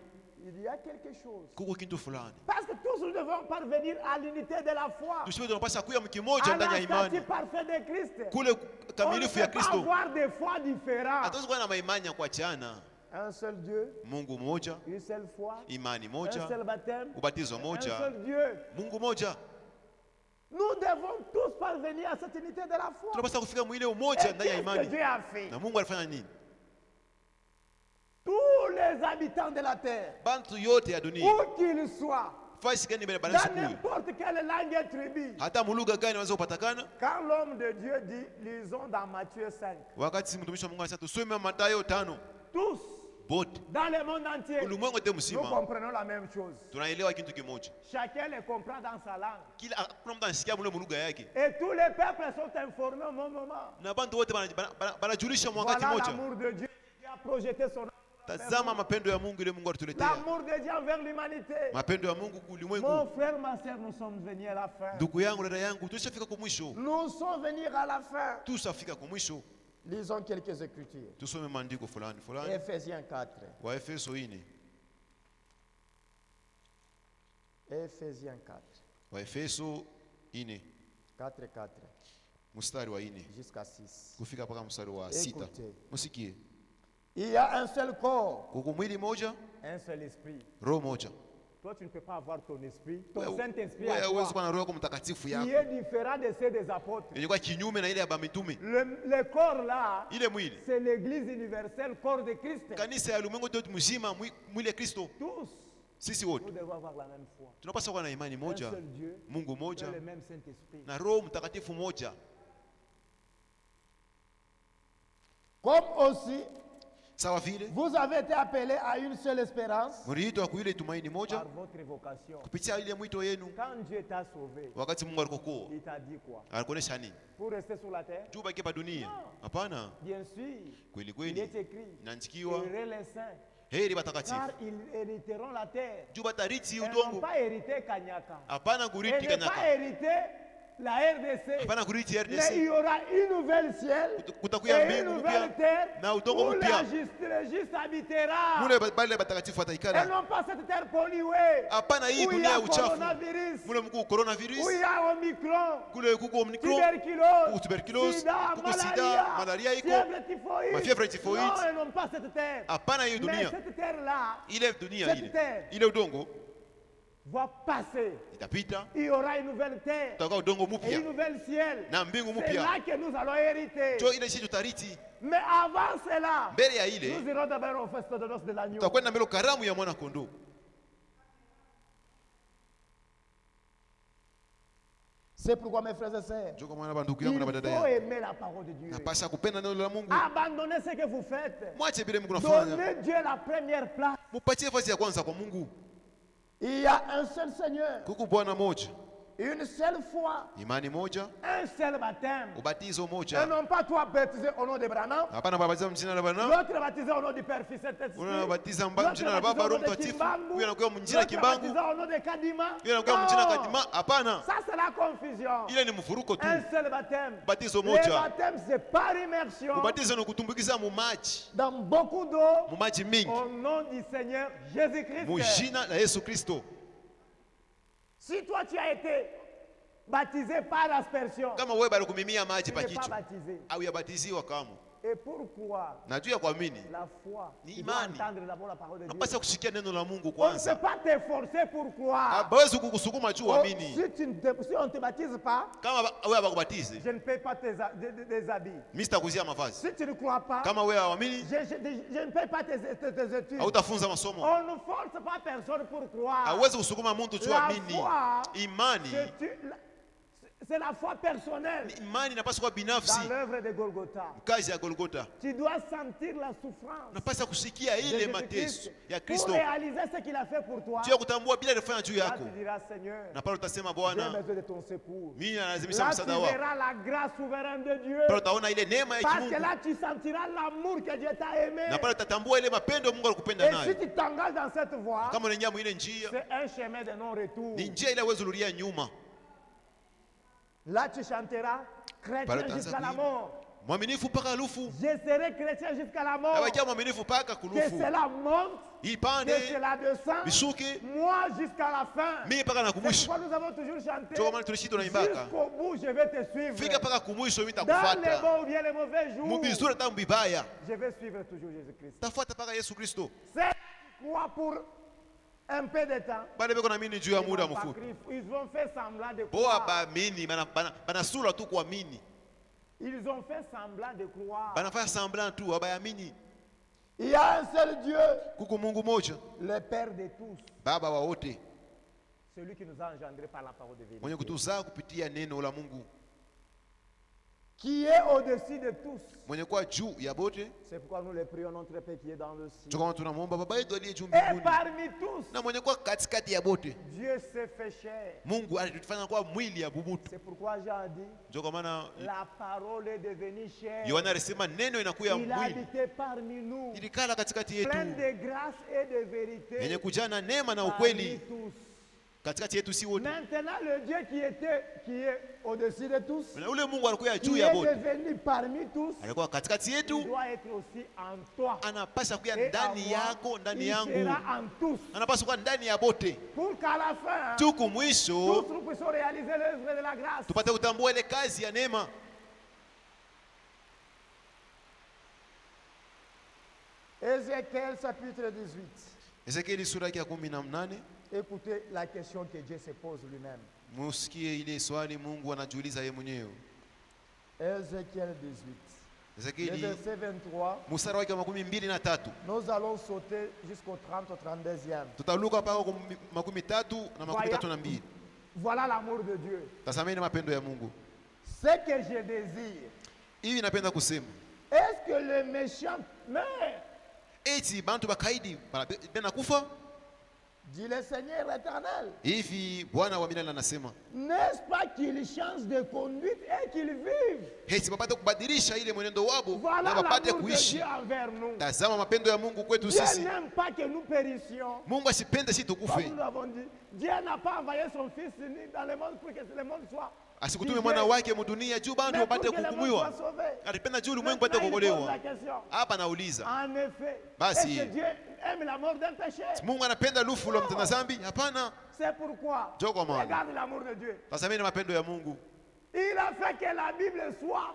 Il y a quelque chose.
Kuko kitu fulani.
Parce que tous nous devons parvenir à l'unité de la foi,
Tusiwe tunapaswa kuwa mkimoja
à
ndani ya
la statue
imani.
parfaite de Christ.
Kule
On ne
kamilifu ya
peut pas
Kristo.
avoir des foi différentes.
Hatuwezi kuwa na maimani ya kuachana.
Un seul Dieu,
Mungu mmoja,
une seule foi,
imani
un
moja,
seul baptême,
ubatizo
un
moja,
seul Dieu.
Mungu moja.
Nous devons tous parvenir à cette unité de la foi.
Tunapaswa kufika mwile
Et
umoja ndani ya
qu'est-ce que
imani.
Dieu a fait?
Na Mungu alifanya nini?
Tous les habitants de la terre,
Bantu yote ya dunia,
où qu'ils soient,
fasi gani mbele
dans
bana siku hiyo,
n'importe quelle langue et tribu,
hata mulugha gani wanaweza kupatikana.
quand l'homme de Dieu dit, lisons dans Matthieu 5,
Wakati mtumishi wa Mungu anasema tusome Mathayo 5,
tous,
bote
dans le monde entier,
ulimwengu wote
nous
mzima
comprenons la même chose.
tunaelewa kitu kimoja.
Chacun le comprend dans sa langue.
Kila kuna mtu anasikia mule mulugha yake,
Et tous les peuples sont informés au même moment.
na bantu wote banajulisha wakati
Voilà
moja.
l'amour de Dieu qui a projeté son amour.
Tazama mapendo ya Mungu ile Mungu alituletea,
L'amour de Dieu envers l'humanité.
mapendo ya Mungu
Mon
ulimwengu.
frère, ma soeur, nous sommes venus à la fin.
Ndugu yangu, dada yangu, tushafika kwa mwisho,
Nous sommes venus à la fin.
tushafika kwa mwisho.
Lisons quelques écritures.
Tusome maandiko fulani fulani.
Ephésiens 4.
Wa Efeso 4,
Ephésiens 4.
wa Efeso 4
4, 4
mstari wa 4
jusqu'à 6.
kufika mpaka mstari wa 6.
Écoutez.
Msikie,
Il y a un seul corps,
kuko mwili moja,
un seul esprit.
roho moja.
Toi, tu ne peux pas avoir ton esprit, ton
Wewe
Saint-Esprit à
wewe huwezi
toi,
kuwa na roho yako mtakatifu
qui
yako
est différent de ceux des apôtres.
ilikuwa kinyume na ile ya mitume.
Le corps là,
Ile mwili
c'est l'église universelle, corps de Christ.
kanisa ya ulimwengu wote mzima, mwili ya Kristo.
Tous,
Sisi wote
nous devons avoir la même foi.
tunapaswa kuwa na imani
Un
moja,
seul Dieu,
Mungu moja
le même Saint-Esprit.
na roho mtakatifu moja.
Comme aussi,
Sawa vile
vous avez été appelés à une seule espérance
mliitwa kwa ile tumaini moja
par votre vocation.
kupitia ile mwito yenu.
Quand Dieu t'a sauvé,
Wakati Mungu alikokuoa
il t'a dit quoi?
alikuonesha nini?
Pour rester sur la terre?
Tu baki pa dunia? Hapana,
Bien sûr,
kweli
il
kweli
est écrit,
inaandikiwa,
heureux les saints,
heri batakatifu
car ils hériteront la terre.
juu batariti
Ils n'ont
udongo.
pas hérité Kanyaka.
Hapana
Et
kuriti
ne pas
Kanyaka,
hérité la RDC.
hapana kuriti
Mais il y
RDC.
aura une nouvelle ciel
Kutakuya
et
mbingu
une
mpya
nouvelle terre
na udongo
où
mpya.
le juste habitera.
Mule bale batakatifu
Et
wataikala.
non pas cette terre polluée
Hapana hii
où il y
dunia ya
a
uchafu.
coronavirus,
Mule mkuu
où
coronavirus,
il y a Omicron,
kule kuko Omicron,
tuberculose,
tuberculose,
sida,
kuko sida, malaria iko,
fièvre typhoïde.
mafièvre typhoïde.
Non, et non pas cette terre.
hapana hiyo
Mais
dunia.
cette terre-là
Ile dunia
Cette
ile,
terre.
ile udongo
va passer.
itapita,
Il y aura une nouvelle terre
tutakuwa udongo
et une
mpya
nouvelle ciel.
na mbingu
C'est
mpya.
là que nous allons hériter.
Jo ile sisi tutariti.
Mais avant cela,
Mbele ya ile
nous irons d'abord au fest de noces de l'agneau.
tutakwenda mbele karamu ya mwana kondoo.
C'est pourquoi mes frères et sœurs,
Ndio kwa maana bandugu
il
yangu na badada
faut
yangu,
aimer la parole de Dieu.
napasa kupenda neno la Mungu.
Abandonnez ce que vous faites.
Mwache vile Mungu anafanya,
Donnez Dieu la première place.
mupatie nafasi ya kwanza kwa Mungu.
Il y a un seul Seigneur,
Kuku Bwana moja,
une seule foi,
imani moja,
un seul baptême.
ubatizo
Et
moja.
non pas toi baptisé au nom de Branham,
Hapana babatiza mjina la Bwana,
l'autre baptisé au nom du Père, Fils et Saint-Esprit,
unabatiza
l'autre
mjina la
baptisé
Baba,
au
Roho
nom de
Mtakatifu,
Kimbangu,
huyo anakuwa mjina
l'autre
Kimbangu,
baptisé au nom de Kadima.
huyo anakuwa mjina
Non.
Kadima. Hapana,
Ça c'est la confusion.
ile ni mfuruko tu.
Un seul baptême.
Batizo
Le
moja,
baptême c'est par immersion
ubatizo ni kutumbukiza mu maji,
dans beaucoup d'eau
mu maji mingi,
au nom du Seigneur Jésus-Christ.
mu jina la Yesu Kristo.
Si toi tu as été baptisé par aspersion,
Kama wewe bali kumimia maji
tu n'es pas
pakichwa
baptisé.
au yabatiziwa kama.
Et pourquoi
Na juu ya kuamini,
la foi?
Ni
Tu dois
imani.
entendre d'abord la parole de Dieu.
napasa kusikia neno la Mungu
On ne peut
kwanza.
pas t'efforcer pour croire.
Hawezi kukusukuma juu uamini.
Si on ne te baptise pas,
Kama wewe bakubatize,
je ne paye pas tes habits.
mimi sitakuzia mavazi.
Si tu ne crois pas,
Kama wewe hauamini,
je ne paye pas tes études.
hautafunza masomo.
On ne force pas personne pour croire.
Hawezi kusukuma mtu juu
La
amini.
foi,
Imani,
c'est la foi personnelle
imani inapaswa kuwa binafsi.
dans l'œuvre de Golgotha.
Kazi ya Golgotha,
Tu dois sentir la souffrance
unapaswa kusikia
de
ile mateso
Jésus-Christ
ya
pour
Kristo,
réaliser ce qu'il a fait pour toi.
juu ya kutambua bila alifanya juu
Là,
yako.
tu diras, Seigneur,
Na pale utasema
j'ai
Bwana,
besoin de ton secours.
mimi nalazimisha
Là, tu
msaada wako.
verras la grâce souveraine de Dieu.
Pale utaona ile neema ya
Parce que
Mungu,
là, tu sentiras l'amour que Dieu t'a aimé.
na pale utatambua ile mapendo Mungu alikupenda
Et si
nayo.
tu t'engages dans cette voie,
Kama unaingia mwile njia,
c'est un chemin de non-retour.
ni njia ile huwezi rudia nyuma.
Là, tu chanteras chrétien
Pale utaanza
jusqu'à la
kuimba.
mort.
Mwaminifu mpaka alufu.
Je serai chrétien jusqu'à la mort.
Awakia mwaminifu mpaka
Que
kulufu.
cela monte,
Ipande,
que cela descend.
bishuke,
Moi jusqu'à la fin.
mimi mpaka na
C'est
kumwisho.
pourquoi nous avons toujours chanté.
Ndio maana tulishi tunaimbaka.
Jusqu'au bout, je vais te suivre.
Fika mpaka kumwisho mimi
Dans les
nitakufuata.
bons ou bien les mauvais jours,
Mubizuri hata mbibaya.
je vais suivre toujours Jésus-Christ.
Tafuata mpaka Yesu Kristo.
C'est quoi pour un peu de temps?
Bale beko naamini juu ya
Ils
muda
n'ont pas
mfupi.
cru. Ils ont fait semblant de
Boa
croire.
baamini, bana sura tu kuamini.
Ils ont fait semblant de croire.
Banafanya semblant tu, habayamini.
Il y a un seul Dieu,
Kuko Mungu moja,
le Père de tous,
Baba wa wote,
celui qui nous a engendrés par la parole de
mwenye
vérité,
kutuzaa kupitia neno la Mungu,
qui est au-dessus de tous.
mwenye kuwa juu ya bote.
C'est pourquoi nous le prions, notre Père qui est dans le ciel.
Tukama tunamwomba Baba yetu aliye juu
Et
mbinguni,
parmi tous,
na mwenye kuwa katikati ya bote.
Dieu s'est fait chair.
Mungu alitufanya kuwa mwili ya bubutu.
C'est pourquoi Jean dit,
Ndio kwa maana
la parole est devenue chair.
Yohana alisema neno inakuwa
Il a
mwili,
habité parmi nous,
ilikala katikati yetu,
plein de grâce et de vérité.
yenye kujana neema na
Parmi
ukweli
tous.
katikati yetu si wote.
Maintenant, le Dieu qui est au-dessus de tous,
Na ule Mungu alikuwa juu
qui
ya
est
bote,
devenu parmi tous,
alikuwa katikati
il
yetu,
doit être aussi en toi.
anapasha kuya
Et
ndani
en moi,
yako, ndani
il
yangu,
sera en tous.
anapaswa kuwa ndani ya bote,
Pour qu'à la fin,
tuku
tous
mwisho
nous puissions réaliser l'œuvre de la grâce.
tupate kutambua ile kazi ya neema.
Ézéchiel chapitre 18.
Ezekieli sura yake ya 18.
Écoutez la question que Dieu se pose lui-même.
Musikie ile swali Mungu anajiuliza yeye mwenyewe.
Ézéchiel 18. Le
Ezekieli
verset 23.
mstari wake wa 23.
Nous allons sauter jusqu'au 30 au 32e.
Tutaluka mpaka kwa 33 na 32.
Voilà l'amour de Dieu.
Tazameni mapendo ya Mungu.
Ce que je désire.
Hivi napenda kusema,
Est-ce que le méchant meurt?
eti bantu bakaidi bana kufa?
Dit le Seigneur éternel.
Hivi Bwana wa milele anasema,
N'est-ce pas qu'il change de conduite et qu'il vive?
eti bapate kubadilisha ile mwenendo wabo
Voilà
na bapate
l'amour de
kuishi.
Dieu envers nous.
Tazama mapendo ya Mungu kwetu
Dieu
sisi.
n'aime pas que nous périssions.
Mungu asipende si
Comme
tukufe,
nous l'avons dit, Dieu n'a pas envoyé son Fils unique dans le monde pour que le monde soit
asikutume
sauvé.
mwana wake mudunia juu bantu
Mais pour
wapate
que le monde
kuhukumiwa.
soit sauvé.
Alipenda juu ulimwengu upate
Maintenant, il pose la
kuokolewa.
question.
Hapa nauliza,
En effet,
Basi.
est-ce que Dieu aime la mort d'un péché?
Mungu anapenda lufu la mtenda dhambi? Hapana.
C'est pourquoi,
Ndio kwa maana.
regarde l'amour de Dieu.
Tazameni mapendo ya Mungu.
Il a fait que la Bible soit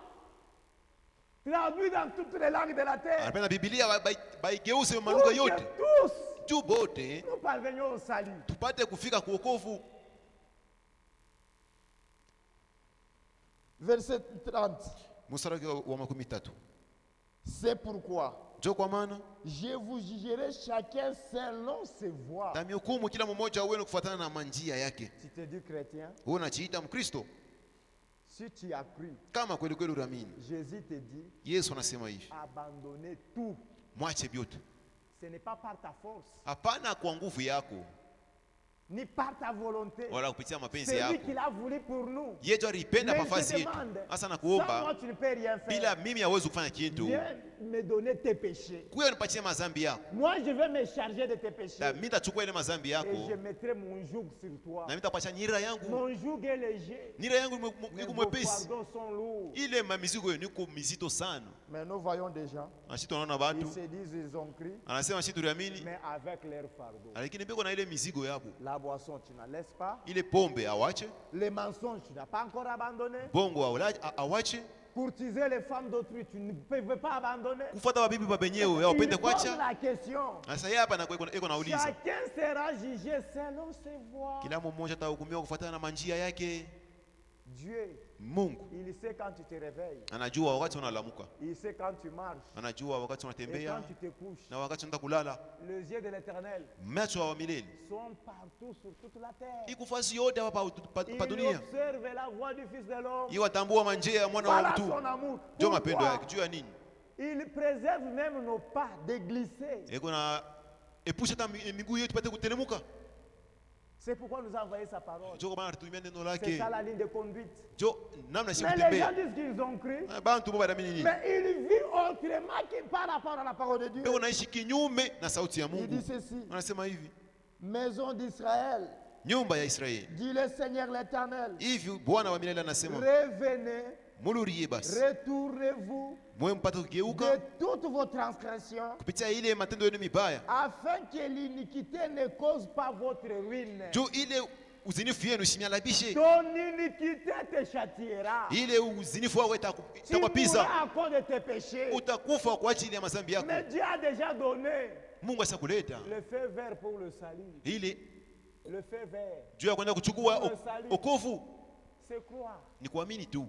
traduite dans toutes les langues de la terre.
Anapenda Biblia baigeuze
Pour
malugha
que
yote
tous
juu bote
nous parvenions au salut.
tupate kufika kuokovu.
Verset 30.
Mstari wa 23.
C'est pourquoi
Ndio kwa maana
je vous jugerai chacun selon ses voies.
tamhukumu kila mmoja wenu kufuatana na manjia yake.
Tu te dis chrétien,
Wewe unajiita Mkristo
si tu as cru,
kama kweli kweli unaamini.
Jésus te dit,
Yesu anasema hivi,
abandonnez tout.
mwache vyote.
Ce n'est pas par ta force,
Hapana kwa nguvu yako
ni par ta volonté.
wala kupitia mapenzi
C'est lui
yako.
qui l'a voulu pour nous.
Yeye alipenda
Mais
nafasi
je te
yetu.
demande,
Sasa
sans moi
nakuomba,
tu ne peux rien faire.
bila mimi hawezi kufanya kitu.
Viens, me donner tes péchés.
kuya nipatie mazambi yako,
Moi, je vais me charger de tes péchés.
na mimi nitachukua ile mazambi
Et
yako
je mettrai mon joug sur toi.
na mimi nitakuacha nira yangu.
Mon joug est léger.
Nira yangu
Mais
iko
vos
mwepesi,
pardons sont lourds.
ile mamizigo yenu iko mizito sana.
Mais nous voyons des gens,
Na sisi tunaona
ils
watu
se disent ils ont cru,
anasema sisi tuliamini,
mais avec leur fardeau.
lakini beko na ile mizigo yabo.
La boisson, tu n'en laisses pas.
Ile pombe awache,
Les mensonges, tu n'as pas encore abandonné.
bongo awache,
Courtiser les femmes d'autrui, tu ne peux pas abandonner.
kufuata wabibi babenyewe
Il
yao pende
pose
kwacha.
la question.
Sasa yeye hapa iko nauliza,
Chacun sera jugé selon ses voies.
kila mmoja atahukumiwa kufuatana na manjia yake.
Dieu,
Mungu
il sait quand tu te réveilles.
anajua wakati unalamuka,
Il sait quand tu marches.
anajua wakati
Et
unatembea
quand tu te couches.
na wakati unaenda kulala.
Les yeux de l'Éternel
Macho wa milele
sont partout sur toute la terre.
iko fasi yote hapa pa
Il
dunia,
observe la voie du Fils de l'homme.
iwatambua manjia ya mwana wa
Voilà
mtu,
son amour.
ndio mapendo
Pourquoi?
yake. Juu ya nini?
Il préserve même nos pas de glisser.
Iko na epusha hata miguu yetu ipate kuteremka.
C'est pourquoi nous a envoyé sa parole.
Ndio kwa maana tutumia neno
C'est
lake,
ça la ligne de conduite.
ndio namna si
Mais les gens
kutembea.
disent qu'ils ont cru,
Bantu baba damini nini?
mais ils vivent autrement que par rapport à la parole de Dieu.
Beko naishi kinyume na sauti ya
Il
Mungu.
dit ceci,
Anasema hivi,
maison d'Israël,
nyumba ya Israeli,
dit le Seigneur l'Éternel,
hivi Bwana wa milele anasema,
revenez,
mulurie basi
retournez-vous
mwe mpate
de
kugeuka
toutes vos transgressions,
kupitia ile matendo yenu mibaya,
afin que l'iniquité ne cause pas votre ruine.
juu ile uzinifu yenu isimialabishe.
Ton iniquité te châtiera.
Ile uzinifu wako
Tu
itakwapiza,
mourras à cause de tes péchés.
utakufa kwa ajili ya mazambi yako.
Mais Dieu a déjà donné
Mungu asakuleta
le feu vert pour le salut.
ile
Le feu vert,
juu ya kwenda kuchukua okovu.
c'est quoi?
Ni kuamini tu,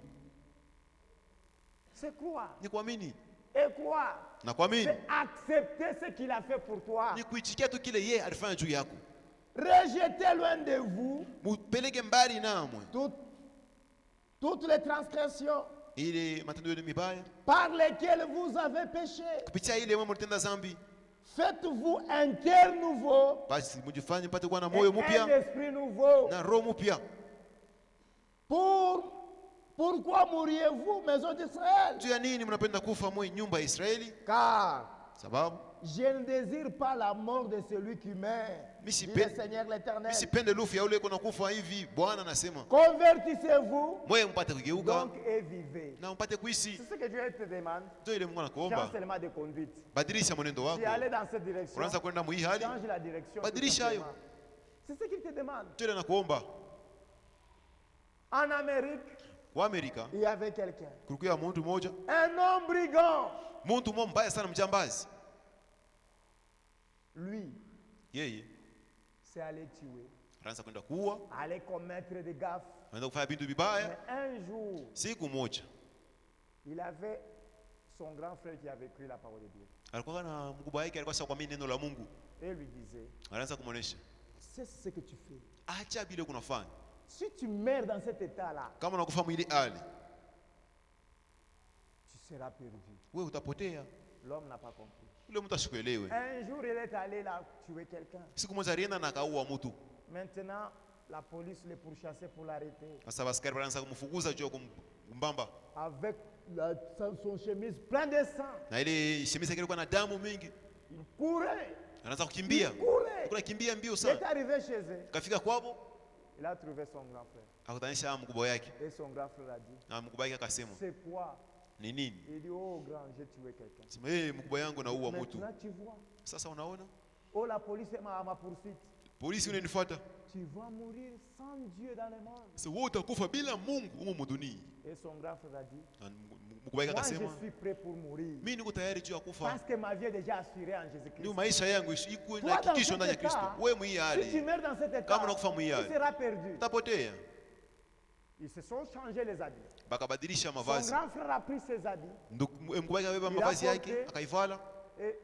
C'est quoi?
ni kuamini
Et quoi?
na kuamini,
C'est accepter ce qu'il a fait pour toi.
ni kuitikia tu kile yeye alifanya juu yako.
Rejetez loin de vous
Mupeleke mbali namwe
toutes les transgressions
ile matendo yenu mibaya,
par lesquelles vous avez péché.
kupitia ile mwe mlitenda zambi.
Faites-vous un cœur nouveau
Basi mjifanye mpate kuwa na
et
moyo
un
mpya
esprit nouveau.
na roho mpya.
Pourquoi mourriez-vous, maison d'Israël?
Juu ya nini mnapenda kufa mwe nyumba ya Israeli?
Car
Sababu
je ne désire pas la mort de celui qui meurt, dit le Seigneur l'Éternel.
misipende lufu ya ule kuna kufa hivi. Bwana anasema
Convertissez-vous
mwe mpate kugeuka
donc et vivez.
na mpate kuishi.
C'est ce que Dieu te demande.
Ndio ile Mungu
Change
anakuomba,
seulement de conduite.
badilisha mwenendo
Si
wako.
aller dans cette direction,
Unaanza kwenda mwi hali,
change la direction. tout
badilisha hayo.
simplement. C'est ce qu'il te demande.
Ndio ile anakuomba.
En Amérique,
Wa Amerika
il y avait quelqu'un,
kulikuwa mtu mmoja,
un homme brigand.
mtu mmoja mbaya sana, mjambazi.
Lui,
Yeye
c'est aller tuer,
anaanza kwenda kuua,
aller commettre des gaffes.
anaanza kufanya vitu vibaya.
Mais un jour,
Siku moja
il avait son grand frère qui avait cru la parole de Dieu.
alikuwa na mkubwa wake, alikuwa kuamini neno la Mungu.
Et lui disait,
Anaanza kumuonesha,
c'est ce que tu fais.
acha vile kunafanya.
Si tu meurs dans cet état-là,
Kama unakufa mwili hali,
tu seras perdu.
wewe utapotea.
L'homme n'a pas compris.
Ule mtu asikuelewe.
Un jour, il est allé là tuer quelqu'un.
Siku moja alienda na akaua mtu.
Maintenant, la police le pourchassait pour l'arrêter.
Sasa askari wanaanza kumfukuza juu ya kumbamba,
Avec son chemise pleine de sang.
na ile shemisa ilikuwa na damu mingi.
Il courait.
Anaanza kukimbia,
Il courait.
kuna kimbia mbio
Il est
sana.
arrivé chez eux.
Kafika kwao,
Il a trouvé son grand frère.
akutanisha mkubwa wake,
Et son grand frère a dit,
na mkubwa wake akasema,
c'est quoi?
ni nini?
Il dit, oh grand, j'ai tué quelqu'un.
Sema mkubwa yangu naua mtu.
Maintenant, tu vois.
Sasa unaona,
Oh, la police est ma poursuite.
polisi unanifuata.
Tu vas mourir sans Dieu dans le monde.
Sasa wewe utakufa bila Mungu huko dunia.
Et son grand frère a dit,
Na mkubwa wake
moi
akasema,
je suis prêt pour mourir.
mimi niko tayari juu ya kufa.
Parce que ma vie est déjà assurée en Jésus-Christ.
Ni maisha yangu iko
Toi,
na
dans
kikisho ndani ya
cet état,
Kristo. Wewe mwi
Si tu
hali,
meurs dans cet état,
kama unakufa
tu
mwi hali,
seras perdu.
utapotea.
Ils se sont changés les habits.
Bakabadilisha
Son
mavazi.
grand frère a pris ses habits
Mkubwa wake akabeba
Il a
mavazi
porté-
yake, akaivala
et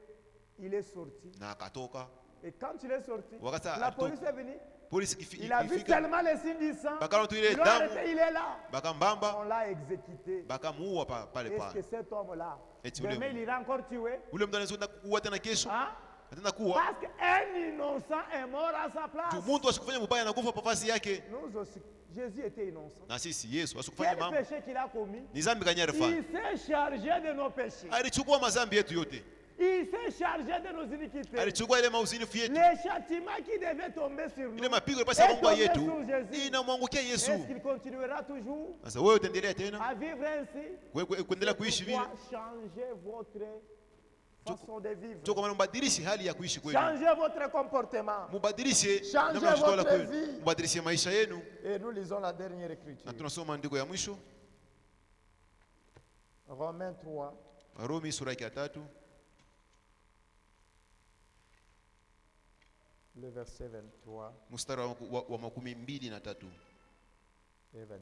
il est sorti.
na akatoka.
Et quand il est sorti,
Wakati
la
alitoka,
police est venue.
polisi
Il a vu
ikifika,
tellement les signes du sang.
bakaona tu ile
Ils l'ont
damu,
arrêté, il est là.
bakambamba,
On l'a exécuté.
bakamuua pale
Est-ce que
pale.
cet homme-là,
Eti
demain
ule-
il ira encore tuer?
Ule mtu anaweza kuua tena kesho,
Hein?
ataenda kuua.
Parce qu'un innocent est mort à sa place.
Mtu asikufanya mubaya anakufa kwa nafasi yake.
Nous aussi, Jésus était innocent.
Na sisi Yesu asikufanya
Quel
mambo.
péché qu'il a commis?
Ni dhambi gani alifanya?
Il s'est chargé de nos péchés.
Alichukua madhambi yetu yote.
Il s'est chargé de nos iniquités.
Alichukua ile mauzinifu yetu.
Les châtiments qui devaient tomber sur nous
Ile mapigo yapasa
est
Mungu
tombé
yetu.
sur Jésus.
Inamwangukia Yesu.
Est-ce qu'il continuera toujours
Sasa wewe utaendelea tena
à vivre ainsi?
kuendelea kuishi vile?
Pourquoi changer votre façon de vivre?
Toka maana mbadilishe hali ya kuishi kwenu.
Changez votre comportement.
Mubadilishe
Changez
namna ya kujitawala
votre
kwenu.
vie.
Mubadilishe maisha yenu.
Et nous lisons la dernière écriture.
Na tunasoma andiko ya mwisho
Romains 3,
Warumi sura ya 3
le verset 23
mstari wa 23
et 24.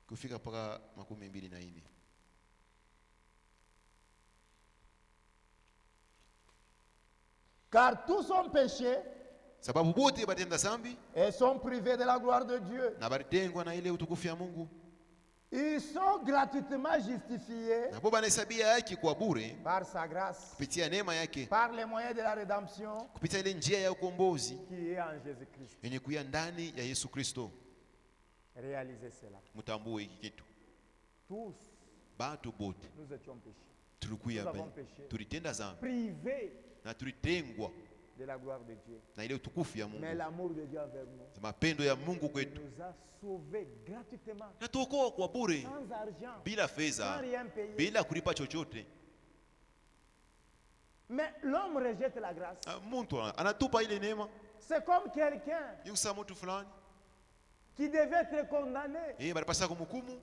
kufika mpaka 24.
Car tous ont péché
Sababu bote batenda dhambi
et sont privés de la gloire de Dieu.
na balitengwa na ile utukufu ya Mungu.
Ils sont gratuitement justifiés
Na Baba anahesabia haki kwa bure
par sa grâce,
kupitia neema yake,
par les moyens de la rédemption
kupitia ile njia ya ukombozi
qui est en Jésus-Christ.
yenye kuya ndani ya Yesu Kristo.
Réalisez cela.
Mtambue hiki kitu.
Tous,
Batu bote
nous étions péchés,
tulikuya
Nous avons péché.
tulitenda dhambi
privés
na tulitengwa
de la gloire de Dieu.
na ile utukufu ya
Mais
Mungu.
l'amour de Dieu envers nous
Mapendo ya Mungu kwetu
nous a sauvés gratuitement,
na tuokoa kwa bure,
sans argent,
bila
sans
fedha,
rien payer.
bila kulipa chochote.
Mais l'homme rejette la grâce.
Mtu anatupa ile neema.
C'est comme quelqu'un
Yusa mtu fulani
qui devait être condamné.
balipasa kumhukumu,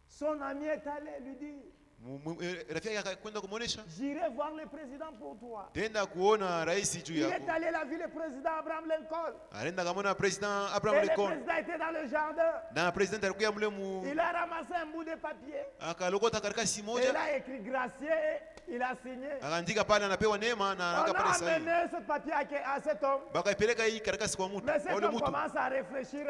Son ami est allé lui dire,
rafiki yake akakwenda kumuonesha,
j'irai voir le président pour toi.
tenda kuona rais juu
Il
yako.
est allé la vie le président Abraham Lincoln.
Alienda kamona president
Et
Abraham
le
Lincoln
président était dans le jardin.
na president alikuwa mule mu
Il a ramassé un bout de papier.
akalokota karatasi
Et il
moja
a écrit gracié et il a signé.
akaandika pale anapewa neema na
On
akapata
a
sahihi.
amené ce papier à cet homme.
Bakaipeleka hii karatasi kwa mtu.
Mais cet
Ule
homme
mtu
commence à réfléchir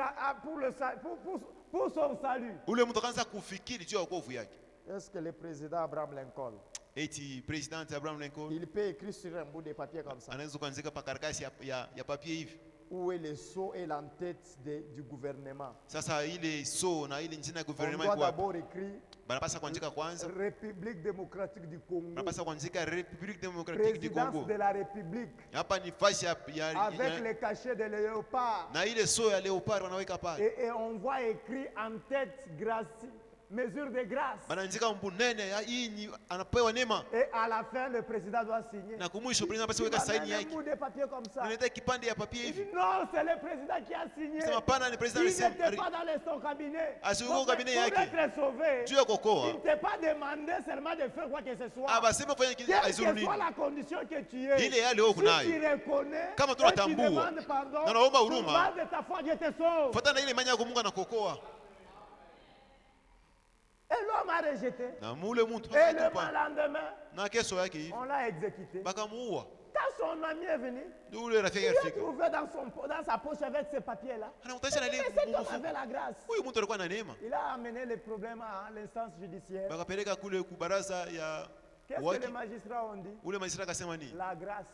pour son salut.
ule mtu akaanza kufikiri juu ya wokovu yake.
Est-ce que le président Abraham Lincoln,
Eti president Abraham Lincoln
il peut écrire sur un bout de papier comme ça,
anaweza kuandika pa karatasi ya papier hivi?
où est le sceau et l'entête du gouvernement?
Sasa ile so na ile njina ya
On
gouvernement
doit
iko wapi?
d'abord écrire
Banapasa kuandika kwanza,
République démocratique du Congo,
banapasa kuandika République démocratique du
présidence
Congo.
de la République,
Hapa ni fasi
avec le cachet de léopard.
na ile so ya leopard wanaweka pale.
Et on voit écrit en tête grâce, mesure de grâce.
Banaandika mbunene hii ni anapewa neema
Et à la fin, le président doit signer.
na kumwisho president
Il
anapaswa kuweka saini
un
yake.
bout de papier comme ça.
Unaleta kipande ya papier
Il dit
hivi.
non, c'est le président qui a signé.
Sema pana ni president
Il
alisema
n'était pas dans son cabinet.
Asiyuko
Donc,
cabinet
pour
yake.
être sauvé,
Juu ya kuokoa.
il ne t'est pas demandé seulement de faire quoi que ce soit.
Abasema fanya kitu
Quelle
aizuru
que
nini.
soit la condition que tu es,
Ile yale wewe
si
kunayo.
tu reconnais
Kama
et tu
tunatambua.
demandes pardon,
Na unaomba
tu
huruma.
demandes de ta foi, Dieu te sauve.
Fuatana na ile imani yako Mungu anakuokoa.
Et l'homme a rejeté.
Na mule mtu
Et le
akatupa.
lendemain,
Na kesho yake hivi
on l'a exécuté.
bakamuua.
Quand son ami est venu,
Ndio ule rafiki
il a
afika.
trouvé dans sa poche avec ces papiers-là.
Anamtaisha na
Mais
ile
cet homme
mfuko.
avait la grâce.
Huyu mtu alikuwa na neema.
Il a amené le problème à l'instance judiciaire.
Bakapeleka kule ku baraza ya
Qu'est-ce que
waki.
les magistrats ont dit?
Ule majistra akasema nini?
La grâce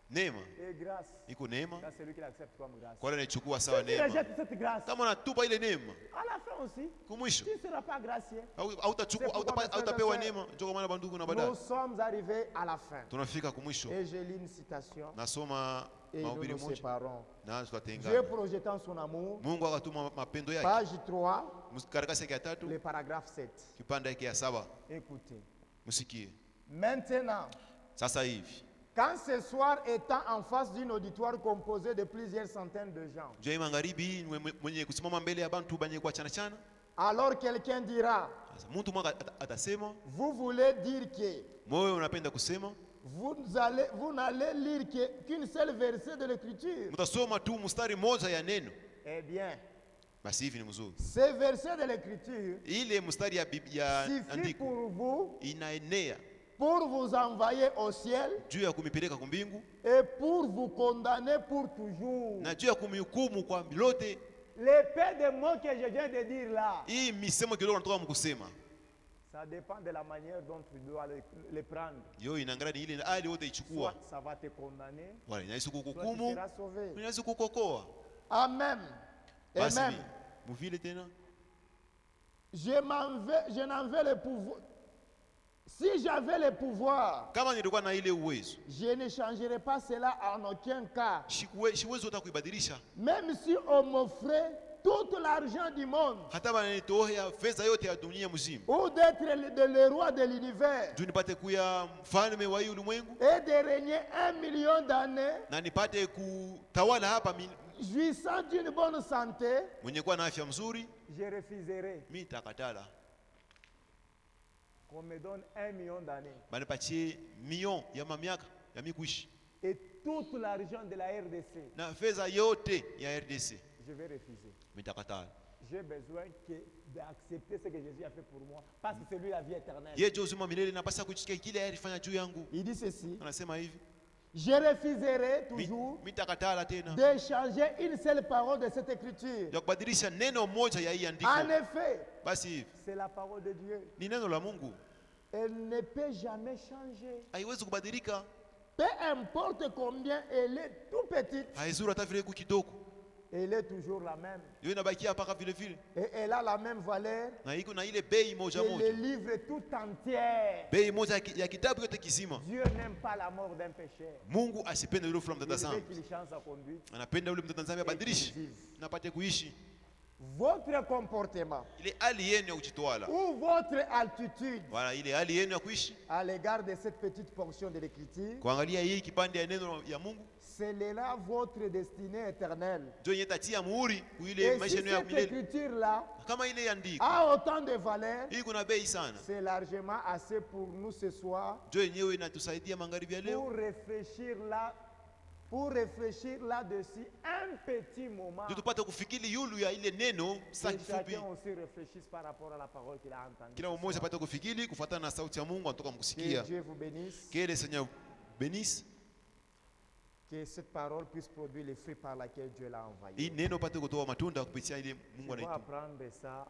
Neema
est grâce.
iko neema,
C'est celui qui l'accepte comme grâce.
kwa hiyo anaichukua sawa
Si tu
neema.
rejettes cette grâce,
Kama unatupa ile neema,
à la fin aussi,
kumwisho
tu ne seras pas gracié.
hautachukua hautapewa neema. Njoo kama bandugu na
Nous
baadaye
sommes arrivés à la fin.
tunafika kumwisho.
Et je lis une citation
Nasoma
et nous
mahubiri
nous
moja
séparons.
na
Dieu
tukatengana.
projetant son amour,
Mungu akatuma mapendo yake.
page 3,
Karatasi yake ya 3
le paragraphe 7.
kipande yake ya 7,
Écoutez.
msikie.
Maintenant,
Sasa hivi
quand ce soir étant en face d'un auditoire composé de plusieurs centaines de gens,
jua magharibi mwenye kusimama mbele ya bantu banye kwa chana chana,
alors quelqu'un dira,
sasa mtu mmoja atasema,
vous voulez dire que
moyo unapenda kusema,
vous n'allez lire qu'une seule verset de l'écriture.
mtasoma tu mstari moja ya neno.
Eh bien,
Basi hivi ni mzuri.
ce verset de l'écriture
Ile mstari ya Biblia
suffit
andiko
pour vous,
inaenea
pour vous envoyer au ciel
juu ya kumipeleka kumbingu
et pour vous condamner pour toujours.
na juu ya kumhukumu kwa lote.
L'épée de mots que je viens de dire là,
Hii misemo kidogo natoka mkusema
ça dépend de la manière dont tu dois le prendre.
yo inaangalia ni ile hali wote ichukua,
Soit ça va te condamner,
wala inaweza
soit tu
kukuhukumu,
seras sauvé.
inaweza kukuokoa.
Amen.
Basi
Amen.
muvile tena.
Je n'en veux le pouvoir. Si j'avais le pouvoir,
Kama nilikuwa na ile uwezo,
je ne changerais pas cela en aucun cas.
siwezi hata kuibadilisha.
Même si on m'offrait tout l'argent du monde,
Hata bananitoa fedha yote ya dunia mzima,
ou d'être le roi de l'univers,
juu nipate kuya mfalme wa hii ulimwengu,
et de régner 1 million d'années,
na nipate kutawala hapa
jouissant d'une bonne santé,
mwenye kuwa na afya mzuri,
je refuserai
mimi nitakatala.
qu'on me donne 1 million d'années
Banipatie milioni ya mamiaka ya mikuishi
et tout l'argent de la RDC.
na fedha yote ya RDC,
Je vais refuser.
nitakatala.
J'ai besoin d'accepter ce que Jésus a fait pour moi, parce que c'est lui la vie éternelle.
Yeye ndio uzima milele, napasa kusikia kile alifanya juu yangu.
Il dit ceci:
Anasema hivi,
je refuserai toujours
nitakatala tena
d'échanger une seule parole de cette écriture.
ya kubadilisha neno moja ya hii andiko.
En effet,
Basi hivi
c'est la parole de Dieu.
ni neno la Mungu,
Elle ne peut jamais changer.
haiwezi kubadilika,
Peu importe combien elle est tout petite,
haizuru hata vile kidogo,
elle est toujours la même.
hiyo inabakia mpaka vile vile,
Et elle a la même valeur
na iko na ile bei moja
que le
moja,
livre tout entier.
bei moja ya kitabu yote kizima.
Dieu n'aime pas la mort d'un pécheur.
Mungu asipende yule fulani
Il
mtenda
veut
dhambi,
qu'il change sa conduite.
anapenda yule mtenda dhambi abadilishe
Et qu'il vive.
na apate kuishi.
Votre comportement
Ile hali yenu ya kujitwala,
ou votre altitude
wala ile hali yenu ya kuishi,
à l'égard de cette petite portion de l'écriture
kuangalia hii kipande ya neno ya Mungu,
scellera votre destinée éternelle.
ndio yenye tatia muhuri ile
Et si
maisha yenu ya
cette
milele.
écriture-là
Kama ile andiko
a autant de valeur,
hii kuna bei sana,
c'est largement assez pour nous ce soir
ndio yenyewe inatusaidia magharibi ya leo,
pour réfléchir là-dessus un petit moment.
ndio tupate kufikiri yulu ya ile neno
Que
saa kifupi.
chacun aussi réfléchisse par rapport à la parole qu'il a entendue.
Kila mmoja apate kufikiri kufuatana na sauti ya Mungu anatoka
Que
mkusikia.
Dieu vous bénisse.
Que le Seigneur bénisse.
Que cette parole puisse produire les fruits par laquelle Dieu l'a envoyée.
Hii neno pate kutoa matunda kupitia ile Mungu
Je vais
anaituma.
apprendre ça